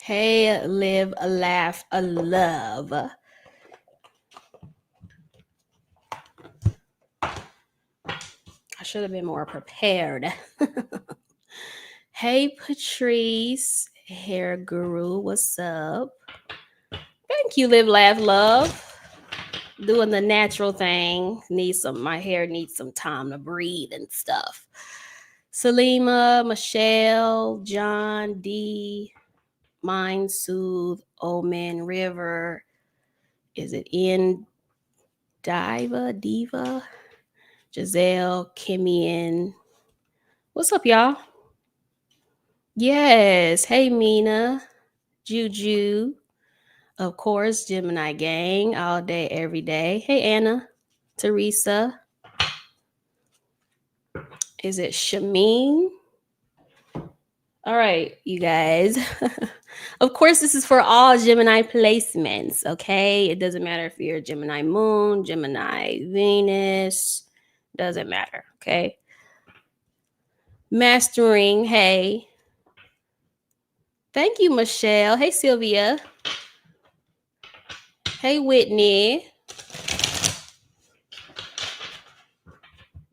Hey, live, laugh, love. I should have been more prepared. Hey, Patrice, hair guru, what's up? Thank you, live, laugh, love. Doing the natural thing. My hair needs some time to breathe and stuff. Salima, Michelle, John, D, Mind Soothe, Omen, River. Is it in Diva? Giselle, Kimian. What's up, y'all? Yes. Hey, Mina, Juju. Of course, Gemini gang all day, every day. Hey, Anna, Teresa. Is it Shameen? All right, you guys. Of course, this is for all Gemini placements, okay? It doesn't matter if you're Gemini Moon, Gemini Venus, doesn't matter, okay? Mastering, hey. Thank you, Michelle. Hey, Sylvia. Hey, Whitney.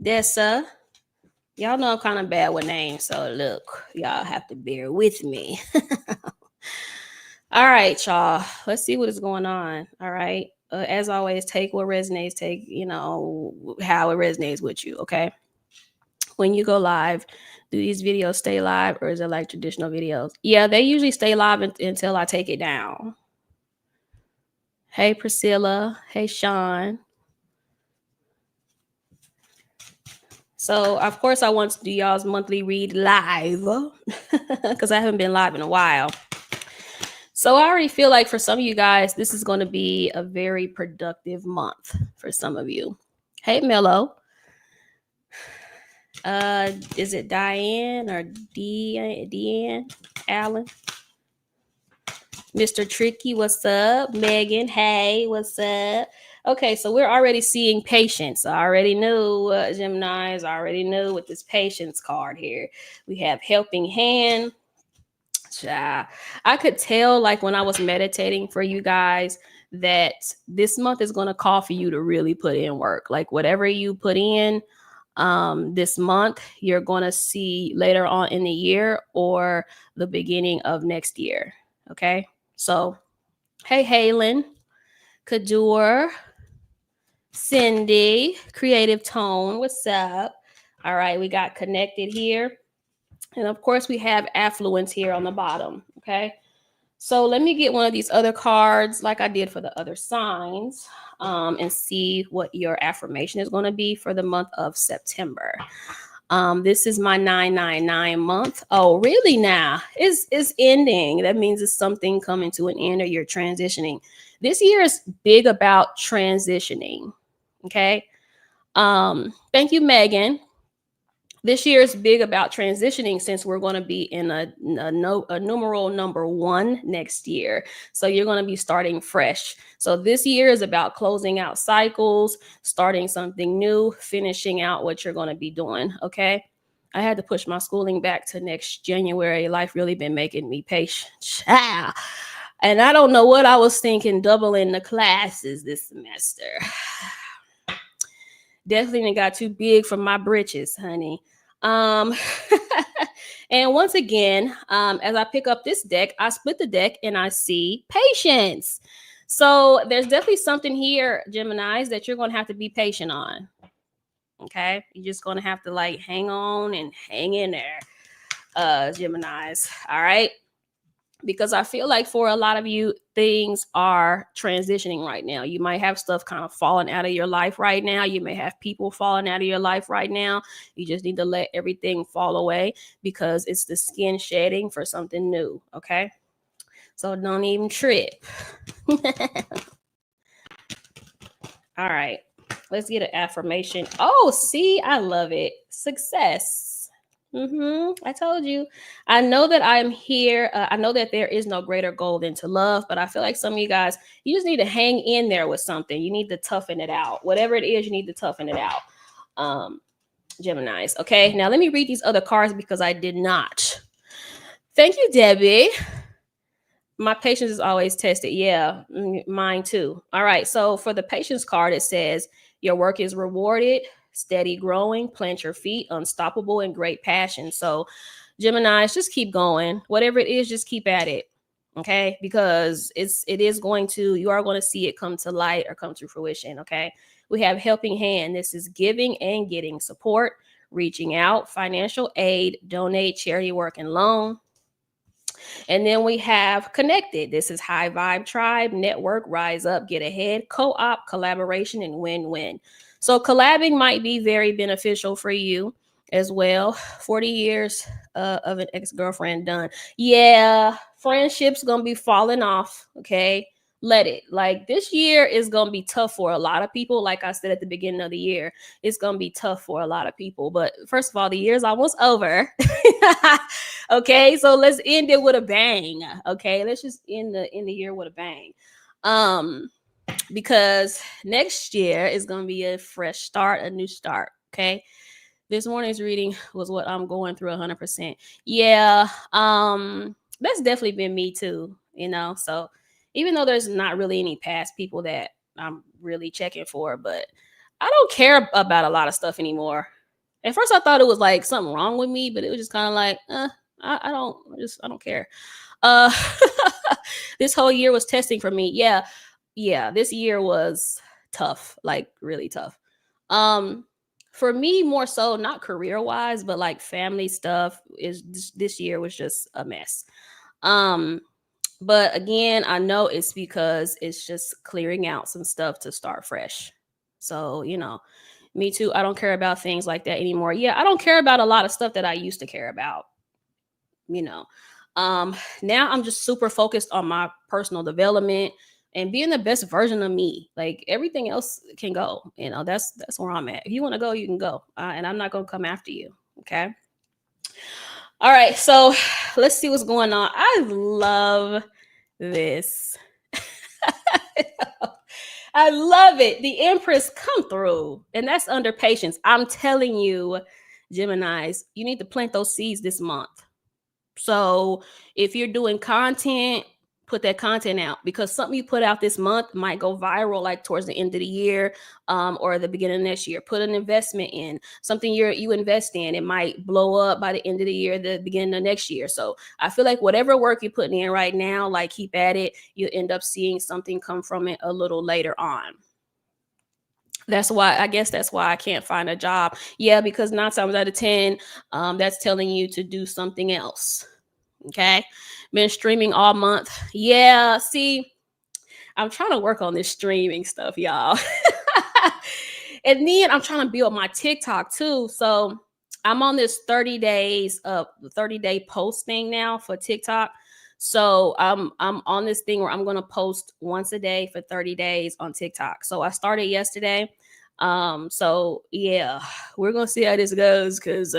Dessa. Y'all know I'm kind of bad with names, so look, y'all have to bear with me. All right, y'all. Let's see what is going on. All right. As always, take what resonates. Take, how it resonates with you, okay? When you go live, do these videos stay live or is it like traditional videos? Yeah, they usually stay live until I take it down. Hey, Priscilla. Hey, Sean. So, of course, I want to do y'all's monthly read live because I haven't been live in a while. So I already feel like for some of you guys, this is going to be a very productive month for some of you. Hey, Mello. Is it Diane or Deanne Allen? Mr. Tricky, what's up? Megan, hey, what's up? Okay, so we're already seeing patience. I already knew, Geminis, I already knew with this patience card here. We have helping hand. I could tell, like, when I was meditating for you guys, that this month is going to call for you to really put in work. Like, whatever you put in this month, you're going to see later on in the year or the beginning of next year. Okay. So, hey, Halen, Kadur, Cindy, Creative Tone, what's up? All right, we got connected here. And of course, we have affluence here on the bottom. Okay. So let me get one of these other cards like I did for the other signs and see what your affirmation is going to be for the month of September. This is my 999 month. Oh, really? Now it's ending. That means it's something coming to an end or you're transitioning. This year is big about transitioning. Okay. Thank you, Megan. This year is big about transitioning since we're going to be in a numeral number 1 next year. So you're going to be starting fresh. So this year is about closing out cycles, starting something new, finishing out what you're going to be doing. Okay. I had to push my schooling back to next January. Life really been making me patient. And I don't know what I was thinking, doubling the classes this semester. Definitely got too big for my britches, honey. And once again, as I pick up this deck, I split the deck and I see patience. So there's definitely something here, Geminis, that you're going to have to be patient on. Okay. You're just going to have to like hang on and hang in there, Geminis. All right. Because I feel like for a lot of you, things are transitioning right now. You might have stuff kind of falling out of your life right now. You may have people falling out of your life right now. You just need to let everything fall away because it's the skin shedding for something new. Okay. So don't even trip. All right. Let's get an affirmation. Oh, see, I love it. Success. I told you. I know that I'm here. I know that there is no greater goal than to love, but I feel like some of you guys, you just need to hang in there with something. You need to toughen it out. Whatever it is, you need to toughen it out. Geminis. Okay. Now let me read these other cards because I did not. Thank you, Debbie. My patience is always tested. Yeah, mine too. All right. So for the patience card, it says your work is rewarded, steady growing, plant your feet, unstoppable, and great passion. So Geminis, just keep going. Whatever it is, just keep at it. Okay. Because you are going to see it come to light or come to fruition. Okay. We have helping hand. This is giving and getting support, reaching out, financial aid, donate, charity work, and loan. And then we have connected. This is high vibe tribe, network, rise up, get ahead, co-op, collaboration, and win-win. So collabing might be very beneficial for you as well. 40 years of an ex-girlfriend done. Yeah, friendships gonna be falling off. Okay. Let it. Like this year is gonna be tough for a lot of people. Like I said at the beginning of the year, it's gonna be tough for a lot of people. But first of all, the year's almost over. Okay, so let's end it with a bang. Okay, let's just end the year with a bang. Because next year is gonna be a fresh start, a new start. Okay. This morning's reading was what I'm going through 100%. Yeah, that's definitely been me too, So even though there's not really any past people that I'm really checking for, but I don't care about a lot of stuff anymore. At first I thought it was like something wrong with me, but it was just kind of like, I don't care. Uh this whole year was testing for me. Yeah, this year was tough, like really tough. Um for me more so not career wise, but like family stuff is this year was just a mess. Um but again, I know it's because it's just clearing out some stuff to start fresh. So, me too. I don't care about things like that anymore. Yeah, I don't care about a lot of stuff that I used to care about, you know. Now I'm just super focused on my personal development and being the best version of me. Like everything else can go. That's where I'm at. If you want to go, you can go. And I'm not going to come after you. Okay. All right. So let's see what's going on. I love this. I love it. The Empress come through, and that's under patience. I'm telling you, Geminis, you need to plant those seeds this month. So if you're doing content, put that content out because something you put out this month might go viral like towards the end of the year or the beginning of next year. Put an investment in something you invest in. It might blow up by the end of the year, the beginning of next year. So I feel like whatever work you're putting in right now, like keep at it. You end up seeing something come from it a little later on. That's why I can't find a job. Yeah, because 9 times out of 10, that's telling you to do something else. Okay. Been streaming all month. Yeah. See, I'm trying to work on this streaming stuff, y'all. And then I'm trying to build my TikTok too. So I'm on this 30-day post thing now for TikTok. So I'm on this thing where I'm gonna post once a day for 30 days on TikTok. So I started yesterday. So yeah, we're gonna see how this goes because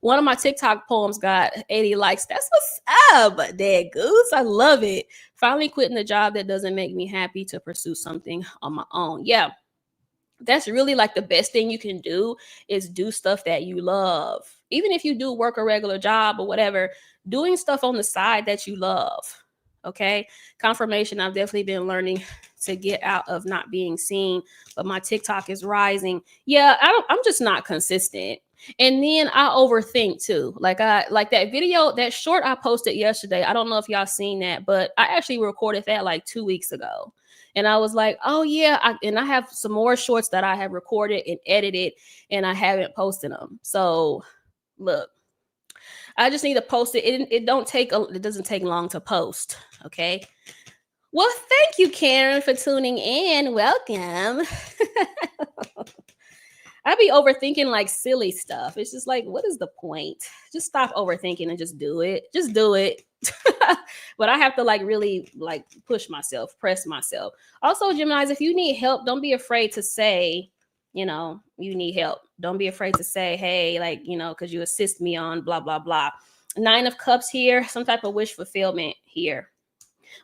one of my TikTok poems got 80 likes. That's what's up, Dad Goose. I love it. Finally quitting the job that doesn't make me happy to pursue something on my own. Yeah, that's really like the best thing you can do is do stuff that you love. Even if you do work a regular job or whatever, doing stuff on the side that you love. Okay. Confirmation. I've definitely been learning to get out of not being seen, but my TikTok is rising. Yeah, I'm just not consistent. And then I overthink too. Like that video, that short I posted yesterday. I don't know if y'all seen that, but I actually recorded that like 2 weeks ago. And I was like, oh yeah. I have some more shorts that I have recorded and edited and I haven't posted them. So look, I just need to post it. It doesn't take long to post. Okay. Well, thank you, Karen, for tuning in. Welcome. I be overthinking like silly stuff. It's just like, what is the point? Just stop overthinking and just do it. Just do it. But I have to like really like push myself, press myself. Also, Geminis, if you need help, don't be afraid to say, you need help. Don't be afraid to say, hey, like, because you assist me on blah, blah, blah. 9 of Cups here, some type of wish fulfillment here.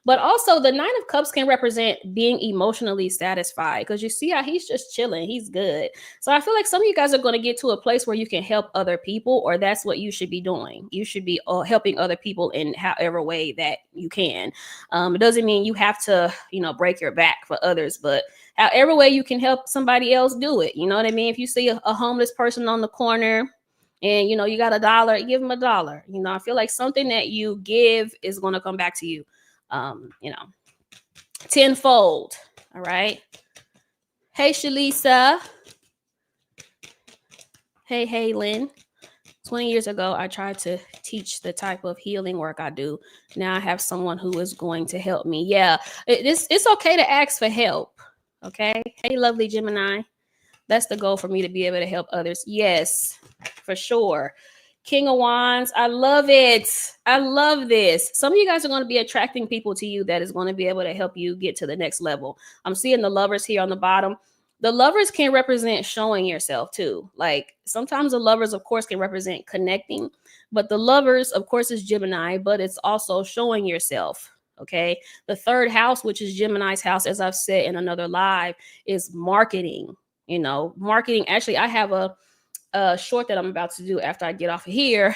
But also the Nine of Cups can represent being emotionally satisfied, because you see how he's just chilling. He's good. So I feel like some of you guys are going to get to a place where you can help other people, or that's what you should be doing. You should be helping other people in however way that you can. It doesn't mean you have to, break your back for others, but however way you can help somebody else, do it. You know what I mean? If you see a homeless person on the corner, and you got $1, give them $1. I feel like something that you give is going to come back to you, tenfold. All right. Hey, Shalisa. Hey, Lynn. 20 years ago, I tried to teach the type of healing work I do. Now I have someone who is going to help me. Yeah, it's okay to ask for help. Okay. Hey, lovely Gemini. That's the goal for me, to be able to help others. Yes, for sure. King of Wands. I love it. I love this. Some of you guys are going to be attracting people to you that is going to be able to help you get to the next level. I'm seeing the Lovers here on the bottom. The Lovers can represent showing yourself too. Like sometimes the Lovers, of course, can represent connecting, but the Lovers, of course, is Gemini, but it's also showing yourself. Okay. The third house, which is Gemini's house, as I've said in another live, is marketing. Marketing. Actually, I have a short that I'm about to do after I get off of here.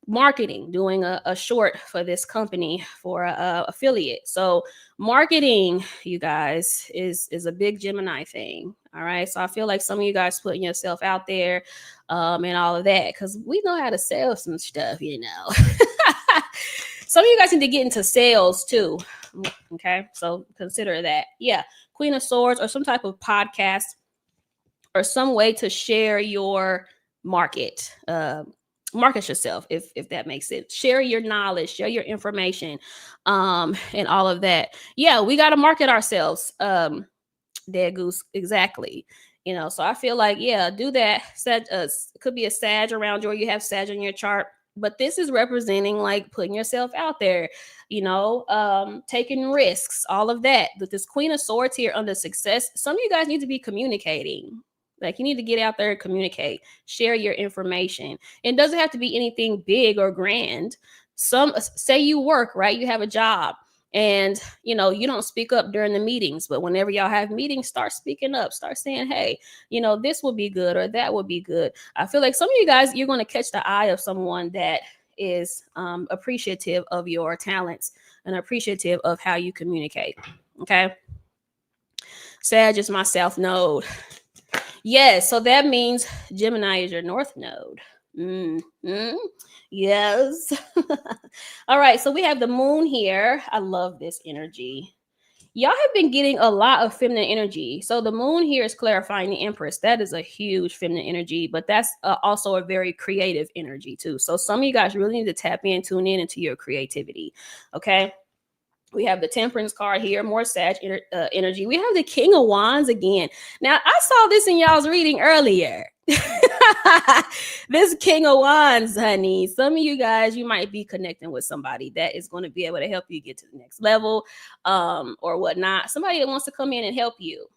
Marketing, doing a short for this company for a affiliate. So marketing, you guys, is a big Gemini thing. All right. So I feel like some of you guys putting yourself out there and all of that, because we know how to sell some stuff, Some of you guys need to get into sales too. Okay. So consider that. Yeah. Queen of Swords, or some type of podcast, or some way to share your market, market yourself, if that makes sense. Share your knowledge, share your information, and all of that. Yeah, we got to market ourselves. Dead goose, exactly. So I feel like, yeah, do that. It could be a Sag around you, or you have Sag on your chart. But this is representing like putting yourself out there, taking risks, all of that. With this Queen of Swords here under success, some of you guys need to be communicating. Like you need to get out there and communicate, share your information. It doesn't have to be anything big or grand. Say you work, right? You have a job, and you don't speak up during the meetings, but whenever y'all have meetings, start speaking up, start saying, hey, this will be good, or that would be good. I feel like some of you guys, you're going to catch the eye of someone that is appreciative of your talents and appreciative of how you communicate. Okay. Sag is my South Node. Yes, so that means Gemini is your North Node. Mm-hmm. Yes. All right, so we have the Moon here. I love this energy. Y'all have been getting a lot of feminine energy. So the Moon here is clarifying the Empress. That is a huge feminine energy, but that's also a very creative energy too. So some of you guys really need to tune in into your creativity. Okay. We have the Temperance card here, more Sag energy. We have the King of Wands again. Now, I saw this in y'all's reading earlier. This King of Wands, honey. Some of you guys, you might be connecting with somebody that is going to be able to help you get to the next level, or whatnot. Somebody that wants to come in and help you.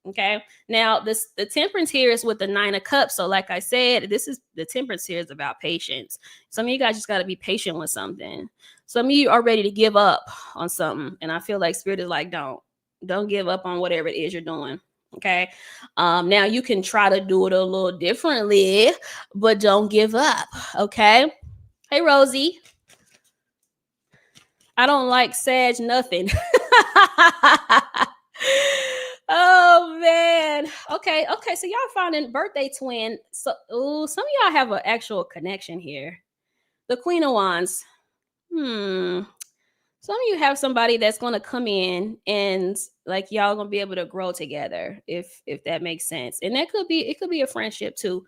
Okay. Now, the Temperance here is with the Nine of Cups. So like I said, the Temperance here is about patience. Some of you guys just got to be patient with something. Some of you are ready to give up on something. And I feel like Spirit is like, don't give up on whatever it is you're doing. Okay. Now you can try to do it a little differently, but don't give up. Okay. Hey, Rosie. I don't like Sag nothing. Oh man. Okay. So y'all finding birthday twin. So some of y'all have an actual connection here. The Queen of Wands. Some of you have somebody that's going to come in and like y'all going to be able to grow together, if that makes sense. And it could be a friendship too.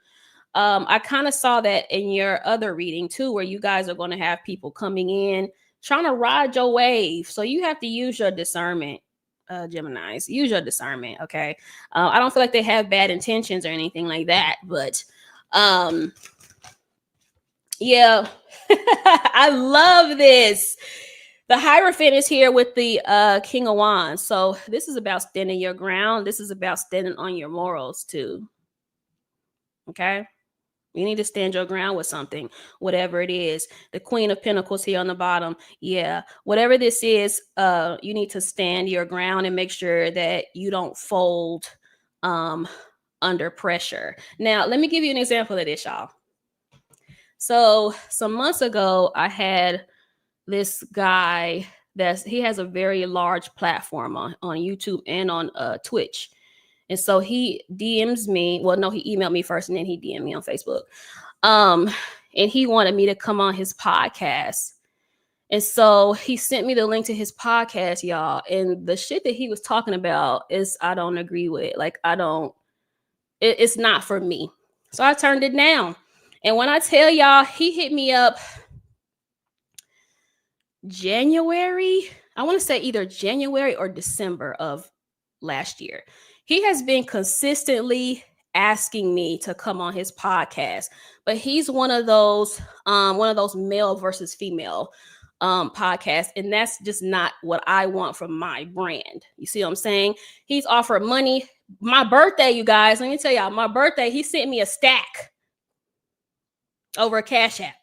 I kind of saw that in your other reading too, where you guys are going to have people coming in trying to ride your wave. So you have to use your discernment. Geminis, use your discernment. Okay. I don't feel like they have bad intentions or anything like that, but yeah. I love this. The Hierophant is here with the King of Wands. So this is about standing your ground. This is about standing on your morals too. Okay. You need to stand your ground with something, whatever it is. The Queen of Pentacles here on the bottom. Yeah, whatever this is, you need to stand your ground and make sure that you don't fold under pressure. Now, let me give you an example of this, y'all. So some months ago, I had this guy he has a very large platform on YouTube and on Twitch. And so he DMs me. Well, no, he emailed me first and then he DM'd me on Facebook. And he wanted me to come on his podcast. And so he sent me the link to his podcast, y'all. And the shit that he was talking about is I don't agree with. Like, it's not for me. So I turned it down. And when I tell y'all, he hit me up January. I want to say either January or December of last year. He has been consistently asking me to come on his podcast, but he's one of those male versus female podcasts, and that's just not what I want from my brand. You see what I'm saying? He's offered money. My birthday, you guys, let me tell y'all, my birthday, he sent me a stack over a Cash App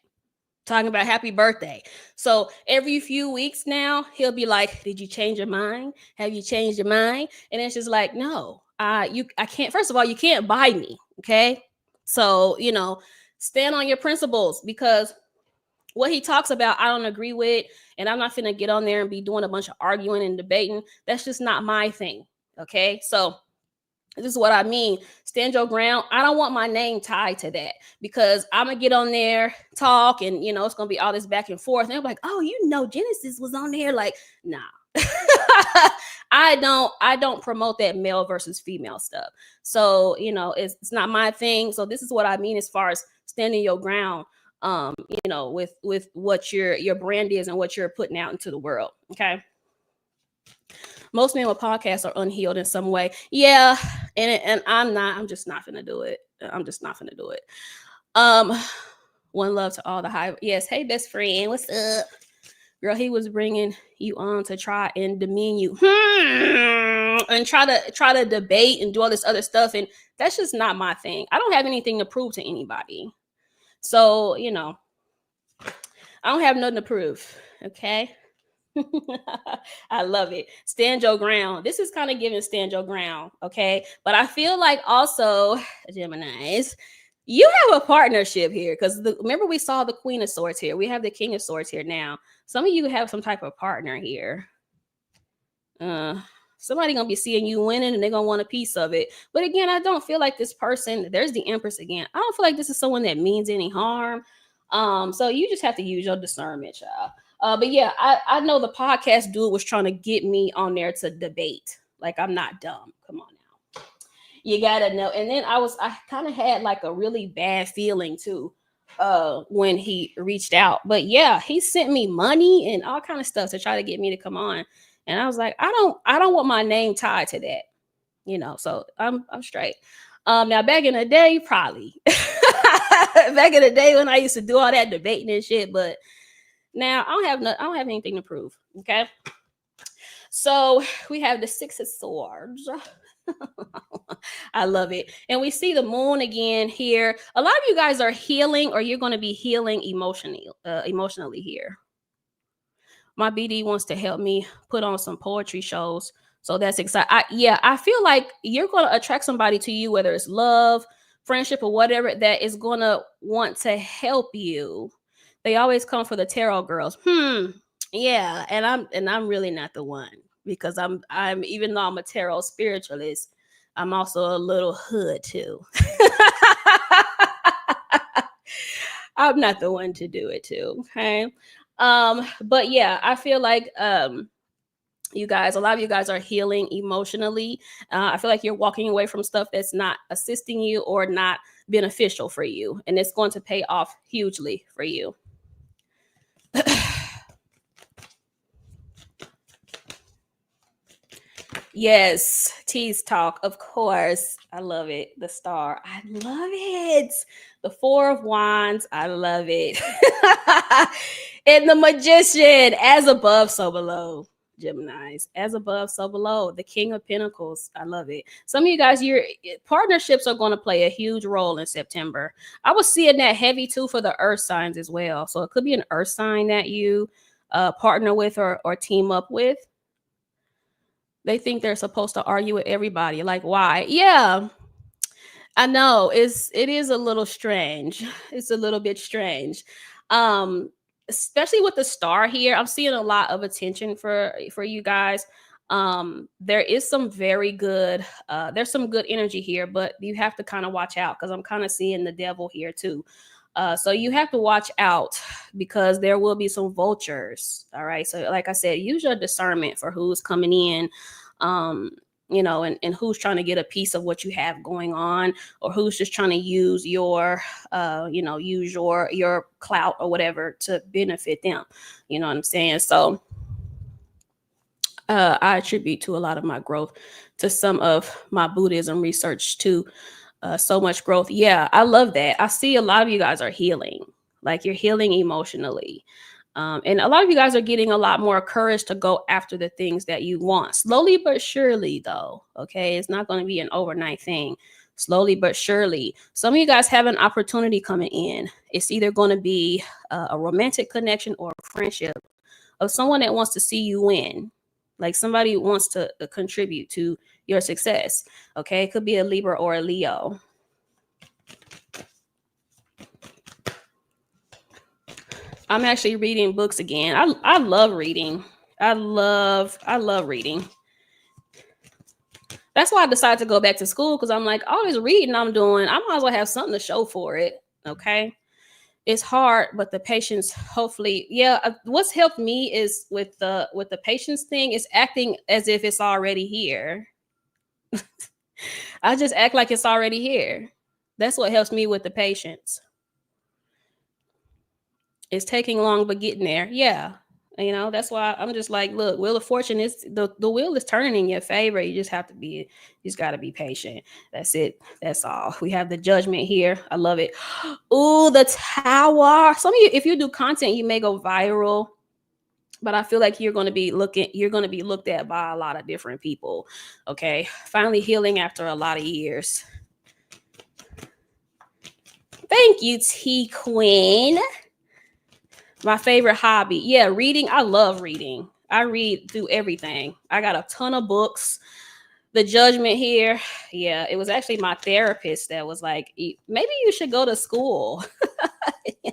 talking about happy birthday. So every few weeks now, he'll be like, did you change your mind? Have you changed your mind? And it's just like, no, I can't. First of all, you can't buy me. Okay. So, stand on your principles, because what he talks about, I don't agree with, and I'm not finna get on there and be doing a bunch of arguing and debating. That's just not my thing. Okay. So this is what I mean. Stand your ground. I don't want my name tied to that, because I'm going to get on there, talk, and, it's going to be all this back and forth. And they're like, oh, Genesis was on there. Like, nah. I don't promote that male versus female stuff. So, it's not my thing. So this is what I mean as far as standing your ground, with what your brand is and what you're putting out into the world. Okay. Most men with podcasts are unhealed in some way. Yeah. And I'm just not going to do it. I'm just not going to do it. One love to all the high. Yes. Hey, best friend. What's up? Girl, he was bringing you on to try and demean you and try to debate and do all this other stuff. And that's just not my thing. I don't have anything to prove to anybody. So, I don't have nothing to prove. Okay. I love it. Stand your ground. This is kind of giving stand your ground. Okay. But I feel like also, Geminis, you have a partnership here, because remember we saw the Queen of Swords here. We have the King of Swords here now. Some of you have some type of partner here. Somebody gonna be seeing you winning and they're gonna want a piece of it. But again, I don't feel like this person, there's the Empress again. I don't feel like this is someone that means any harm. So you just have to use your discernment, child. But yeah, I know the podcast dude was trying to get me on there to debate. Like, I'm not dumb. Come on now. You gotta know. And then I kind of had like a really bad feeling too, when he reached out. But yeah, he sent me money and all kind of stuff to try to get me to come on. And I was like, I don't want my name tied to that, so I'm straight. Now back in the day, probably back in the day when I used to do all that debating and shit, but now I don't have anything to prove. Okay. So we have the Six of Swords. I love it. And we see the moon again here. A lot of you guys are healing, or you're going to be healing emotionally here. My BD wants to help me put on some poetry shows. So that's exciting. I feel like you're going to attract somebody to you, whether it's love, friendship, or whatever, that is going to want to help you. They always come for the tarot girls. Yeah. And I'm really not the one, because I'm even though I'm a tarot spiritualist, I'm also a little hood too. I'm not the one to do it too. Okay. But yeah, I feel like you guys, a lot of you guys are healing emotionally. I feel like you're walking away from stuff that's not assisting you or not beneficial for you, and it's going to pay off hugely for you. Yes, tease talk, of course. I love it. The Star, I love it. The Four of Wands, I love it. And the Magician, as above, so below. Geminis. As above, so below. The King of Pentacles. I love it. Some of you guys, your partnerships are going to play a huge role in September. I was seeing that heavy too for the earth signs as well. So it could be an earth sign that you partner with or team up with. They think they're supposed to argue with everybody. Like, why? Yeah, I know it is a little strange. It's a little bit strange. Um, Especially with the star here. I'm seeing a lot of attention for you guys. There is some very good there's some good energy here, but you have to kind of watch out because I'm kind of seeing the devil here too. So you have to watch out because there will be some vultures. All right. So like I said, use your discernment for who's coming in. Um, and who's trying to get a piece of what you have going on, or who's just trying to use your, use your clout or whatever to benefit them. You know what I'm saying? So I attribute to a lot of my growth to some of my Buddhism research too. So much growth. Yeah, I love that. I see a lot of you guys are healing, like you're healing emotionally. And a lot of you guys are getting a lot more courage to go after the things that you want. Slowly but surely, though. Okay. It's not going to be an overnight thing. Slowly but surely. Some of you guys have an opportunity coming in. It's either going to be a romantic connection or a friendship of someone that wants to see you win. Like somebody wants to contribute to your success. Okay. It could be a Libra or a Leo. I'm actually reading books again. I love reading. I love reading. That's why I decided to go back to school, because I'm like, all this reading I'm doing, I might as well have something to show for it. Okay. It's hard, but the patience, hopefully, yeah. What's helped me is with the patience thing is acting as if it's already here. I just act like it's already here. That's what helps me with the patience. It's taking long, but getting there. Yeah. That's why I'm just like, look, Wheel of Fortune is the wheel is turning in your favor. You just got to be patient. That's it. That's all. We have the Judgment here. I love it. Ooh, the Tower. Some of you, if you do content, you may go viral, but I feel like you're going to be looked at by a lot of different people. Okay. Finally healing after a lot of years. Thank you, T Queen. My favorite hobby. Yeah, reading. I love reading. I read through everything. I got a ton of books. The Judgment here. Yeah, it was actually my therapist that was like, maybe you should go to school. Yeah.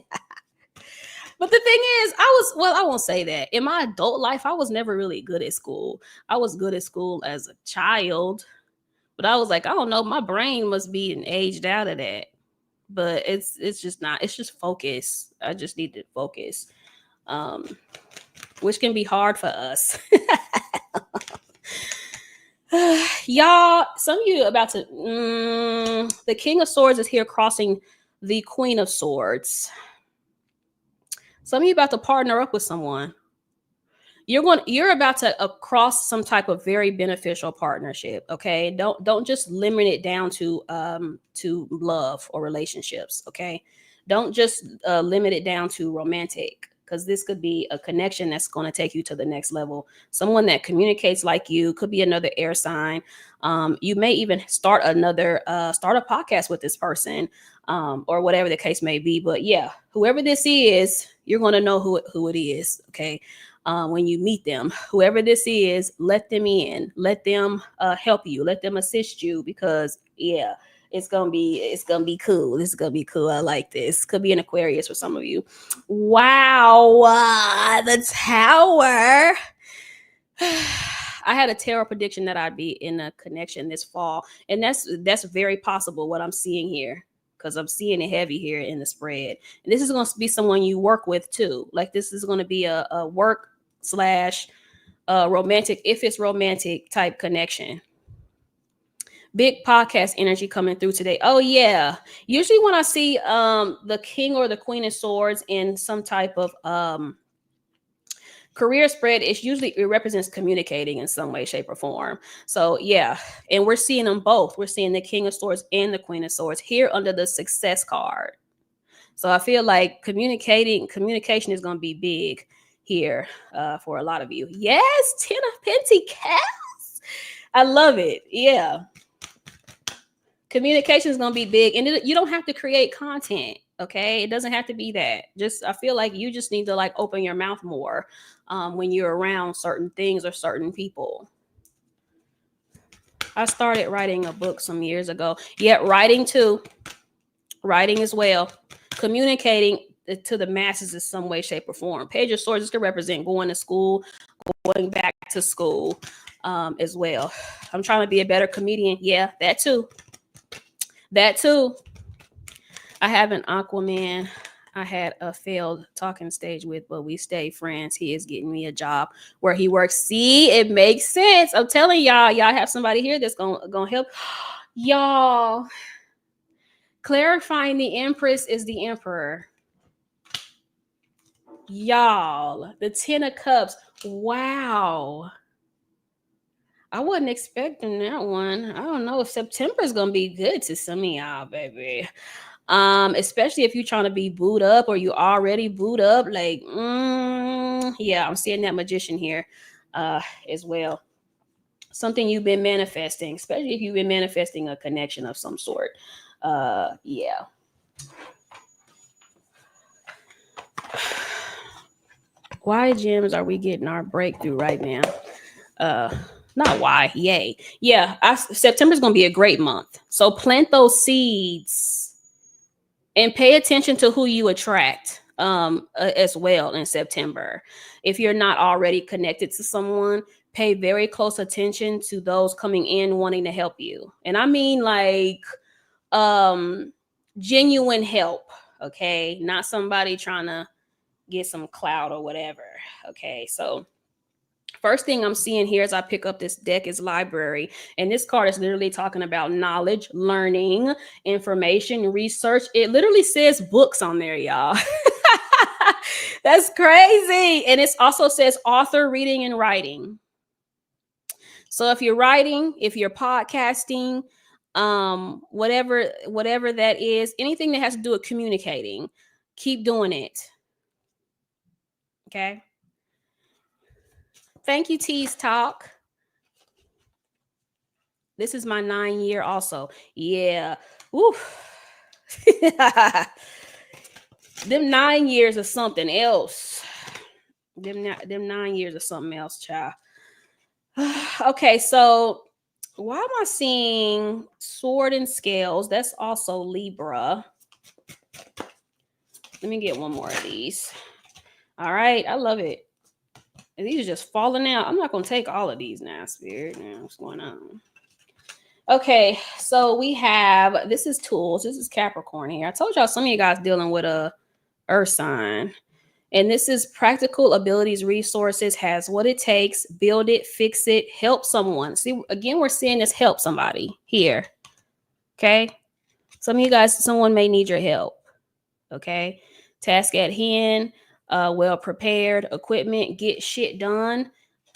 But the thing is, I won't say that. In my adult life, I was never really good at school. I was good at school as a child, but I was like, I don't know, my brain must be aged out of that. But it's just not. It's just focus. I just need to focus, which can be hard for us. Y'all, some of you are about to. The King of Swords is here crossing the Queen of Swords. Some of you about to partner up with someone. You're about to cross some type of very beneficial partnership. Okay, don't just limit it down to love or relationships. Okay, don't just limit it down to romantic, because this could be a connection that's going to take you to the next level. Someone that communicates like you, could be another air sign. You may even start a podcast with this person, or whatever the case may be. But yeah, whoever this is, you're going to know who it is. Okay. When you meet them, whoever this is, let them in, let them help you, let them assist you, because yeah, it's gonna be cool. This is gonna be cool. I like this. Could be an Aquarius for some of you. Wow, the Tower. I had a tarot prediction that I'd be in a connection this fall, and that's very possible. What I'm seeing here, because I'm seeing it heavy here in the spread, and this is going to be someone you work with too. Like this is going to be a work / romantic, if it's romantic type connection. Big podcast energy coming through today. Oh yeah. Usually when I see the King or the Queen of Swords in some type of career spread, it represents communicating in some way, shape, or form. So yeah, and we're seeing them both. We're seeing the King of Swords and the Queen of Swords here under the Success card. So I feel like communication is going to be big here for a lot of you. Yes, 10 of Pentacles. I love it. Yeah. Communication is going to be big, and you don't have to create content. Okay, it doesn't have to be that. Just I feel like you just need to like open your mouth more when you're around certain things or certain people. I started writing a book some years ago. Yeah, writing too. Writing as well. Communicating to the masses in some way, shape, or form. Page of Swords can represent going to school, going back to school as well. I'm trying to be a better comedian. Yeah, that too. That too. I have an Aquaman I had a failed talking stage with, but we stay friends. He is getting me a job where he works. See, it makes sense. I'm telling y'all have somebody here that's gonna help. Y'all, clarifying the Empress is the Emperor. Y'all, the 10 of Cups. Wow. I wasn't expecting that one. I don't know if September is gonna be good to some of y'all, baby. Especially if you're trying to be booed up or you already booed up. Like, yeah, I'm seeing that Magician here as well. Something you've been manifesting, especially if you've been manifesting a connection of some sort. Yeah. Why, gems, are we getting our breakthrough right now? Not why, yay. Yeah, September's gonna be a great month. So plant those seeds and pay attention to who you attract as well in September. If you're not already connected to someone, pay very close attention to those coming in wanting to help you. And I mean like genuine help, okay? Not somebody trying to get some clout or whatever. Okay, so first thing I'm seeing here as I pick up this deck is library. And this card is literally talking about knowledge, learning, information, research. It literally says books on there, y'all. That's crazy. And it also says author, reading, and writing. So if you're writing, if you're podcasting, whatever that is, anything that has to do with communicating, keep doing it. Okay. Thank you, Tease Talk. This is my 9 year also. Yeah. Woo. Them 9 years of something else. Them 9 years of something else, child. Okay, so why am I seeing sword and scales? That's also Libra. Let me get one more of these. All right, I love it. And these are just falling out. I'm not going to take all of these now, Spirit. Now, what's going on? Okay, so we have, this is tools. This is Capricorn here. I told y'all some of you guys dealing with a earth sign. And this is practical abilities, resources, has what it takes, build it, fix it, help someone. See, again, we're seeing this help somebody here. Okay. Some of you guys, someone may need your help. Okay. Task at hand, well prepared, equipment, get shit done,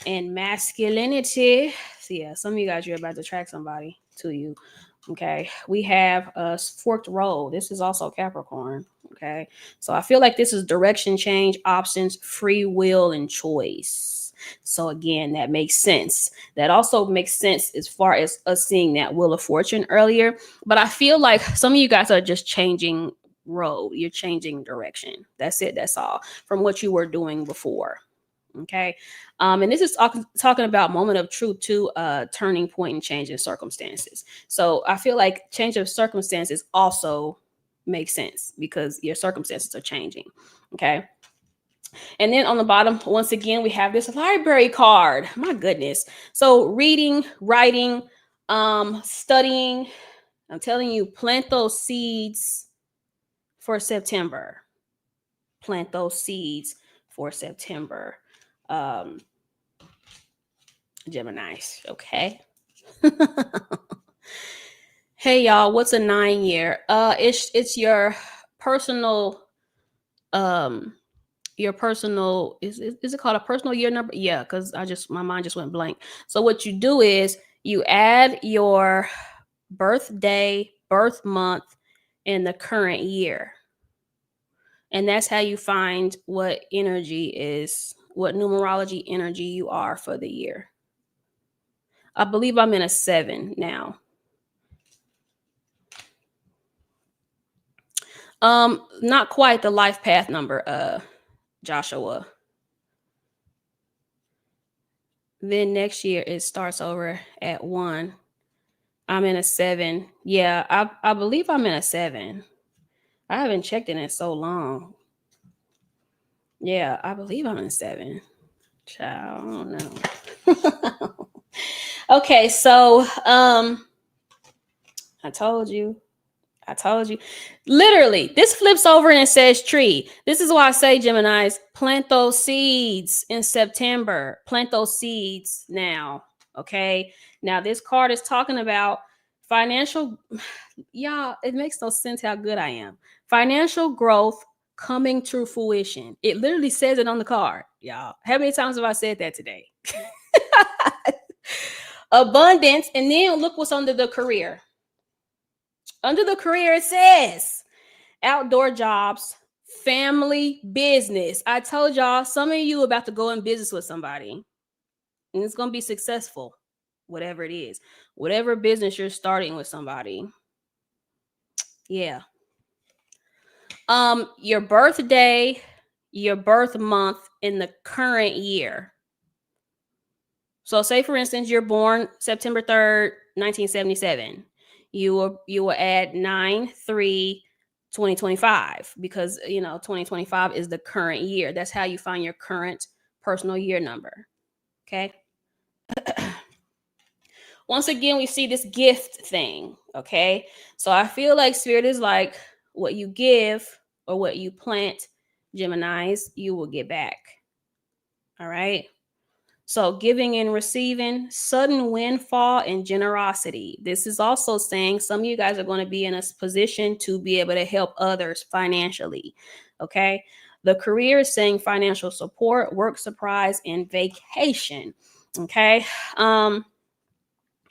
and masculinity. So yeah, some of you guys, you're about to attract somebody to you. Okay, we have a forked road. This is also Capricorn. Okay, so I feel like this is direction change, options, free will, and choice. So again, that makes sense. That also makes sense as far as us seeing that Wheel of Fortune earlier. But I feel like some of you guys are just changing road. You're changing direction. That's it. That's all from what you were doing before. Okay. And this is talking about moment of truth to turning point and change in circumstances. So I feel like change of circumstances also makes sense because your circumstances are changing. Okay. And then on the bottom, once again, we have this library card. My goodness. So reading, writing, studying. I'm telling you, plant those seeds for September. Plant those seeds for September. Geminis, okay. Hey y'all, what's a 9 year? It's your personal is it called a personal year number? Yeah, because my mind just went blank. So what you do is you add your birthday, birth month, and the current year. And that's how you find what energy is what numerology energy you are for the year. I believe I'm in a 7 now. Not quite the life path number, Joshua. Then next year it starts over at 1. I'm in a 7. Yeah, I believe I'm in a 7. I haven't checked in so long. Yeah, I believe I'm in a 7. Child, I don't know. Okay, so I told you. Literally, this flips over and it says tree. This is why I say, Geminis, plant those seeds in September. Plant those seeds now. Okay. Now, this card is talking about financial. Y'all, it makes no sense how good I am. Financial growth coming to fruition. It literally says it on the card. Y'all, how many times have I said that today? Abundance. And then look what's under the career. Under the career, it says outdoor jobs, family business. I told y'all, some of you about to go in business with somebody, and it's going to be successful, whatever it is, whatever business you're starting with somebody. Yeah. Your birthday, your birth month in the current year. So say, for instance, you're born September 3rd, 1977. You will add 9/3/2025 because 2025 is the current year. That's how you find your current personal year number. Okay. Once again, we see this gift thing. Okay. So I feel like Spirit is like, what you give or what you plant, Geminis, you will get back. All right. So giving and receiving, sudden windfall, and generosity. This is also saying some of you guys are going to be in a position to be able to help others financially. Okay. The career is saying financial support, work surprise, and vacation. Okay. On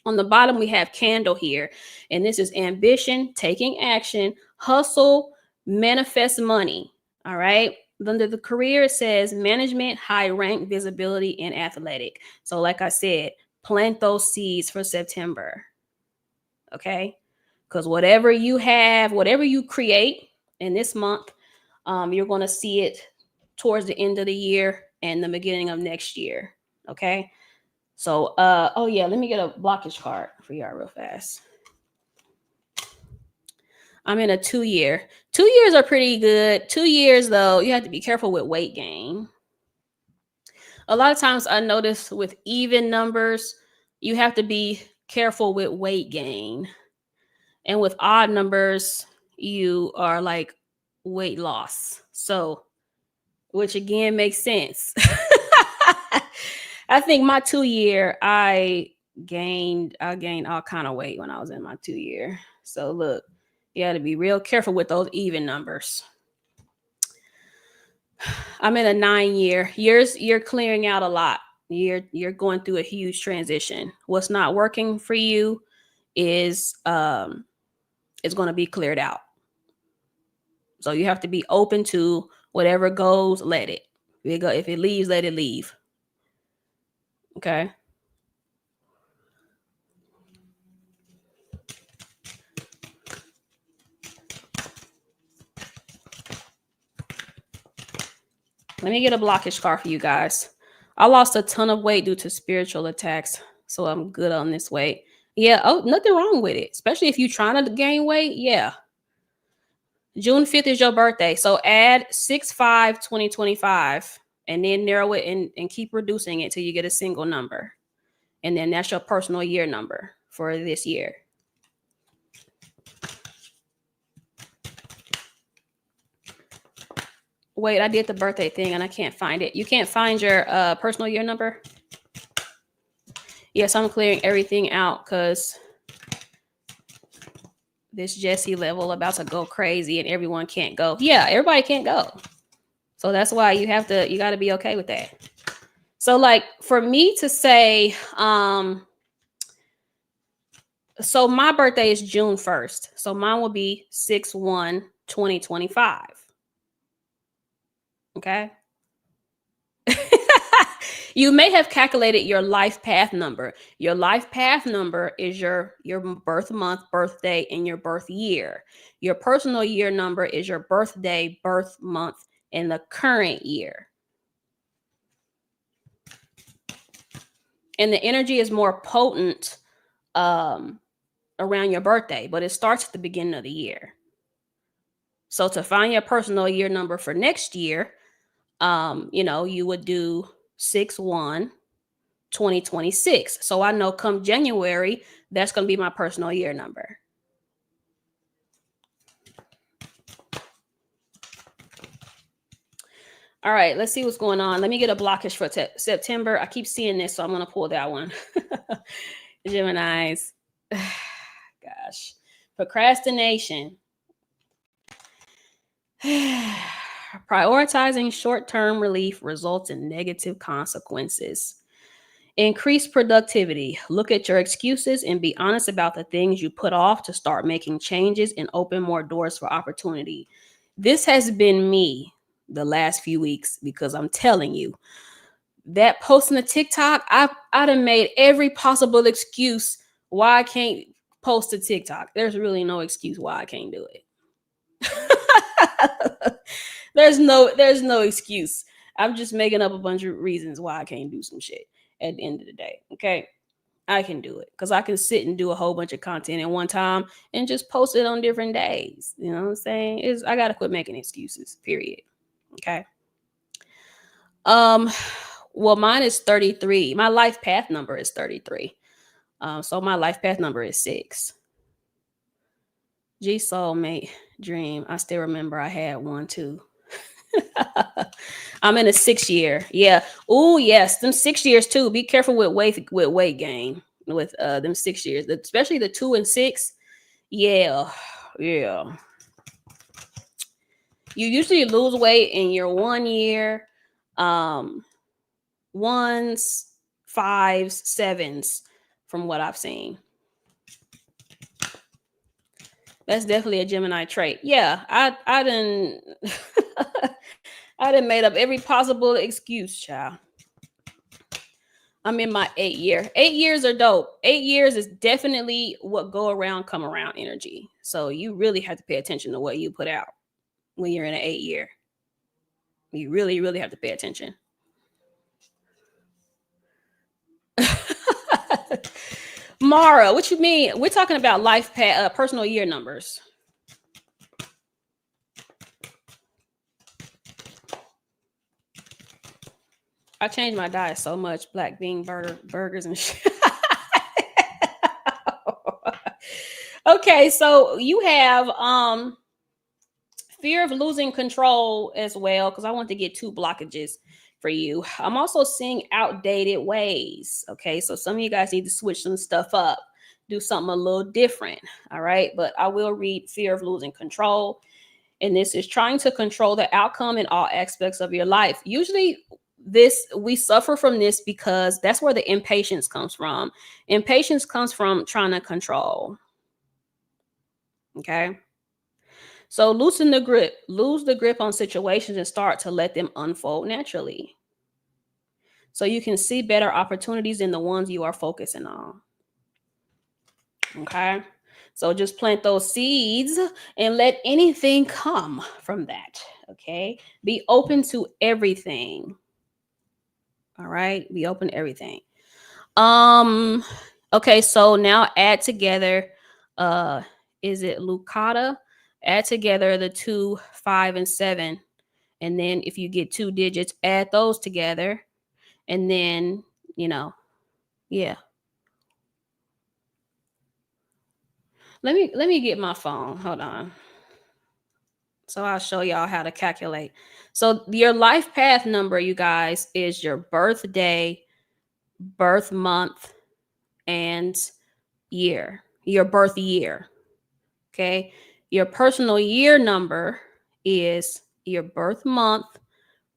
the bottom, we have candle here, and this is ambition, taking action, hustle, manifest money. All right. Under the career, it says management, high rank, visibility, and athletic. So like I said, plant those seeds for September. Okay. Because whatever you have, whatever you create in this month, you're going to see it towards the end of the year and the beginning of next year. Okay. So, oh yeah, let me get a blockage card for y'all real fast. I'm in a 2 year. 2 years are pretty good. 2 years, though, you have to be careful with weight gain. A lot of times I notice with even numbers, you have to be careful with weight gain. And with odd numbers, you are like weight loss. So, which again makes sense. I think my 2 year, I gained all kind of weight when I was in my 2 year. So look, you got to be real careful with those even numbers. I'm in a 9 year. You're clearing out a lot. You're going through a huge transition. What's not working for you is going to be cleared out. So you have to be open to whatever goes, let it. If it leaves, let it leave. Okay. Let me get a blockage card for you guys. I lost a ton of weight due to spiritual attacks, so I'm good on this weight. Yeah, oh, nothing wrong with it, especially if you're trying to gain weight. Yeah. June 5th is your birthday, so add 6/5/2025 and then narrow it and keep reducing it till you get a single number. And then that's your personal year number for this year. Wait, I did the birthday thing and I can't find it. You can't find your personal year number? Yes, I'm clearing everything out because this Jesse level about to go crazy and everyone can't go. Yeah, everybody can't go. So that's why you got to be okay with that. So like for me to say, so my birthday is June 1st. So mine will be 6/1/2025. Okay. You may have calculated your life path number. Your life path number is your birth month, birthday, and your birth year. Your personal year number is your birthday, birth month, and the current year. And the energy is more potent around your birthday, but it starts at the beginning of the year. So to find your personal year number for next year, you would do 6/1/2026. So I know come January, that's going to be my personal year number. All right, let's see what's going on. Let me get a blockage for September. I keep seeing this, so I'm going to pull that one. Geminis. Gosh. Procrastination. Prioritizing short-term relief results in negative consequences. Increase productivity. Look at your excuses and be honest about the things you put off to start making changes and open more doors for opportunity. This has been me the last few weeks because I'm telling you, that posting a TikTok, I done made every possible excuse why I can't post a TikTok. There's really no excuse why I can't do it. there's no excuse. I'm just making up a bunch of reasons why I can't do some shit at the end of the day. Okay. I can do it because I can sit and do a whole bunch of content at one time and just post it on different days. You know what I'm saying? I gotta quit making excuses, period. Okay. Well, mine is 33. My life path number is 33. So my life path number is 6. G soulmate dream. I still remember I had one too. I'm in a 6 year. Yeah. Oh, yes. Them 6 years too. Be careful with weight gain with them 6 years, especially the 2 and 6. Yeah. Yeah. You usually lose weight in your 1 year, 1s, 5s, 7s, from what I've seen. That's definitely a Gemini trait. Yeah, I didn't I done made up every possible excuse, child. I'm in my 8 year. 8 years are dope. 8 years is definitely what go around, come around energy. So you really have to pay attention to what you put out when you're in an 8 year. You really, really have to pay attention. Mara, what you mean? We're talking about life path, personal year numbers. I changed my diet so much. Black bean burgers and shit. Okay, so you have fear of losing control as well, because I want to get 2 blockages for you. I'm also seeing outdated ways. Okay, so some of you guys need to switch some stuff up, do something a little different. All right, but I will read fear of losing control. And this is trying to control the outcome in all aspects of your life. Usually we suffer from this because that's where the impatience comes from. Impatience comes from trying to control. Okay. So loosen the grip, lose the grip on situations and start to let them unfold naturally. So you can see better opportunities in the ones you are focusing on. Okay. So just plant those seeds and let anything come from that. Okay. Be open to everything. All right. Be open to everything. Okay, so now add together is it Lucata? Add together the 2, 5, and 7. And then if you get 2 digits, add those together. And then, yeah. Let me get my phone. Hold on. So I'll show y'all how to calculate. So your life path number, you guys, is your birthday, birth month, and year. Your birth year. Okay. Your personal year number is your birth month,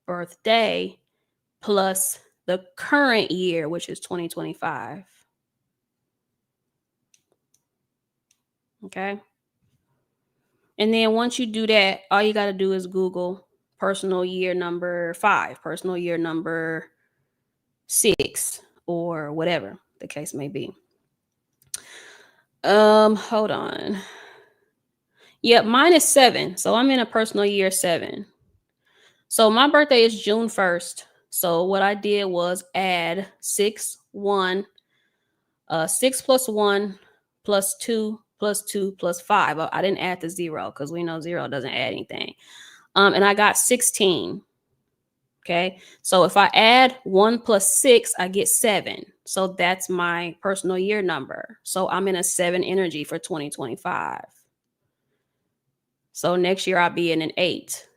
birthday, plus the current year, which is 2025. Okay. And then once you do that, all you got to do is Google personal year number 5, personal year number 6 or whatever the case may be. Hold on. Yep, mine is 7. So I'm in a personal year 7. So my birthday is June 1st. So what I did was add 6, 1, 6 plus 1 plus 2 plus 2 plus 5. I didn't add the 0 because we know 0 doesn't add anything. And I got 16. Okay. So if I add 1 plus 6, I get 7. So that's my personal year number. So I'm in a 7 energy for 2025. So next year I'll be in an 8,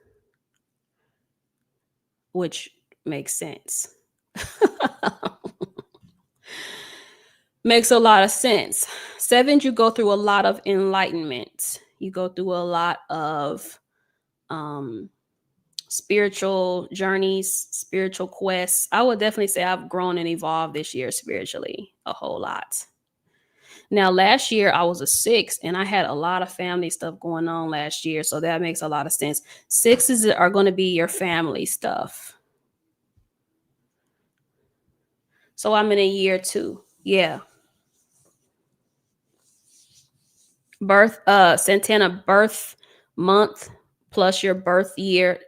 which makes sense. Makes a lot of sense. 7, you go through a lot of enlightenment. You go through a lot of spiritual journeys, spiritual quests. I would definitely say I've grown and evolved this year spiritually a whole lot. Now, last year I was a 6 and I had a lot of family stuff going on last year. So that makes a lot of sense. 6s are going to be your family stuff. So I'm in a year 2. Yeah. Santana, birth month plus your birth year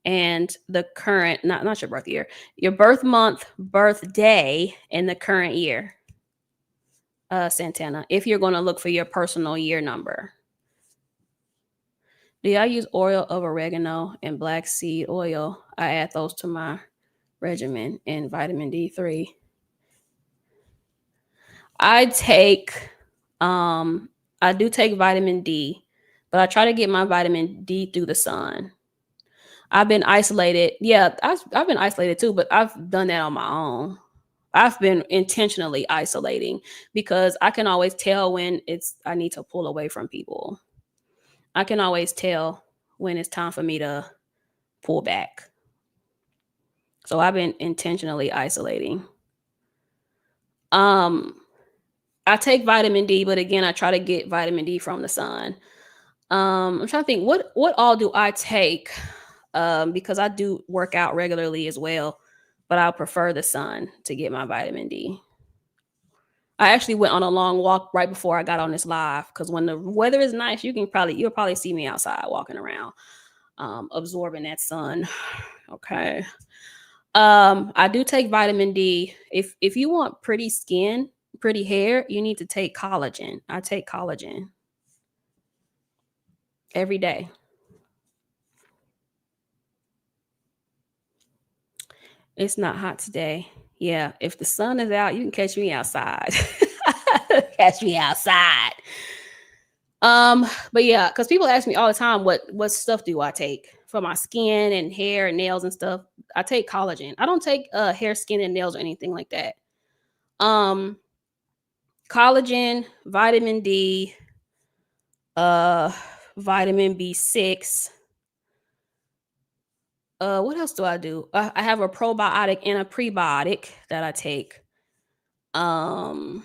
and the current, not your birth year, your birth month, birthday, and the current year. Santana, if you're going to look for your personal year number. Do I use oil of oregano and black seed oil? I add those to my regimen and vitamin D3. I do take vitamin D, but I try to get my vitamin D through the sun. I've been isolated. Yeah, I've been isolated too, but I've done that on my own. I've been intentionally isolating because I can always tell when I need to pull away from people. I can always tell when it's time for me to pull back. So I've been intentionally isolating. I take vitamin D, but again, I try to get vitamin D from the sun. I'm trying to think what all do I take? Because I do work out regularly as well, but I prefer the sun to get my vitamin D. I actually went on a long walk right before I got on this live because when the weather is nice, you'll probably see me outside walking around, absorbing that sun. Okay. I do take vitamin D. If you want pretty skin, pretty hair, you need to take collagen. I take collagen every day. It's not hot today. Yeah, if the sun is out, you can catch me outside. Catch me outside. But yeah, because people ask me all the time, what stuff do I take for my skin and hair and nails and stuff? I take collagen. I don't take hair, skin, and nails or anything like that. Collagen, vitamin D, vitamin B6. What else do I do? I have a probiotic and a prebiotic that I take. What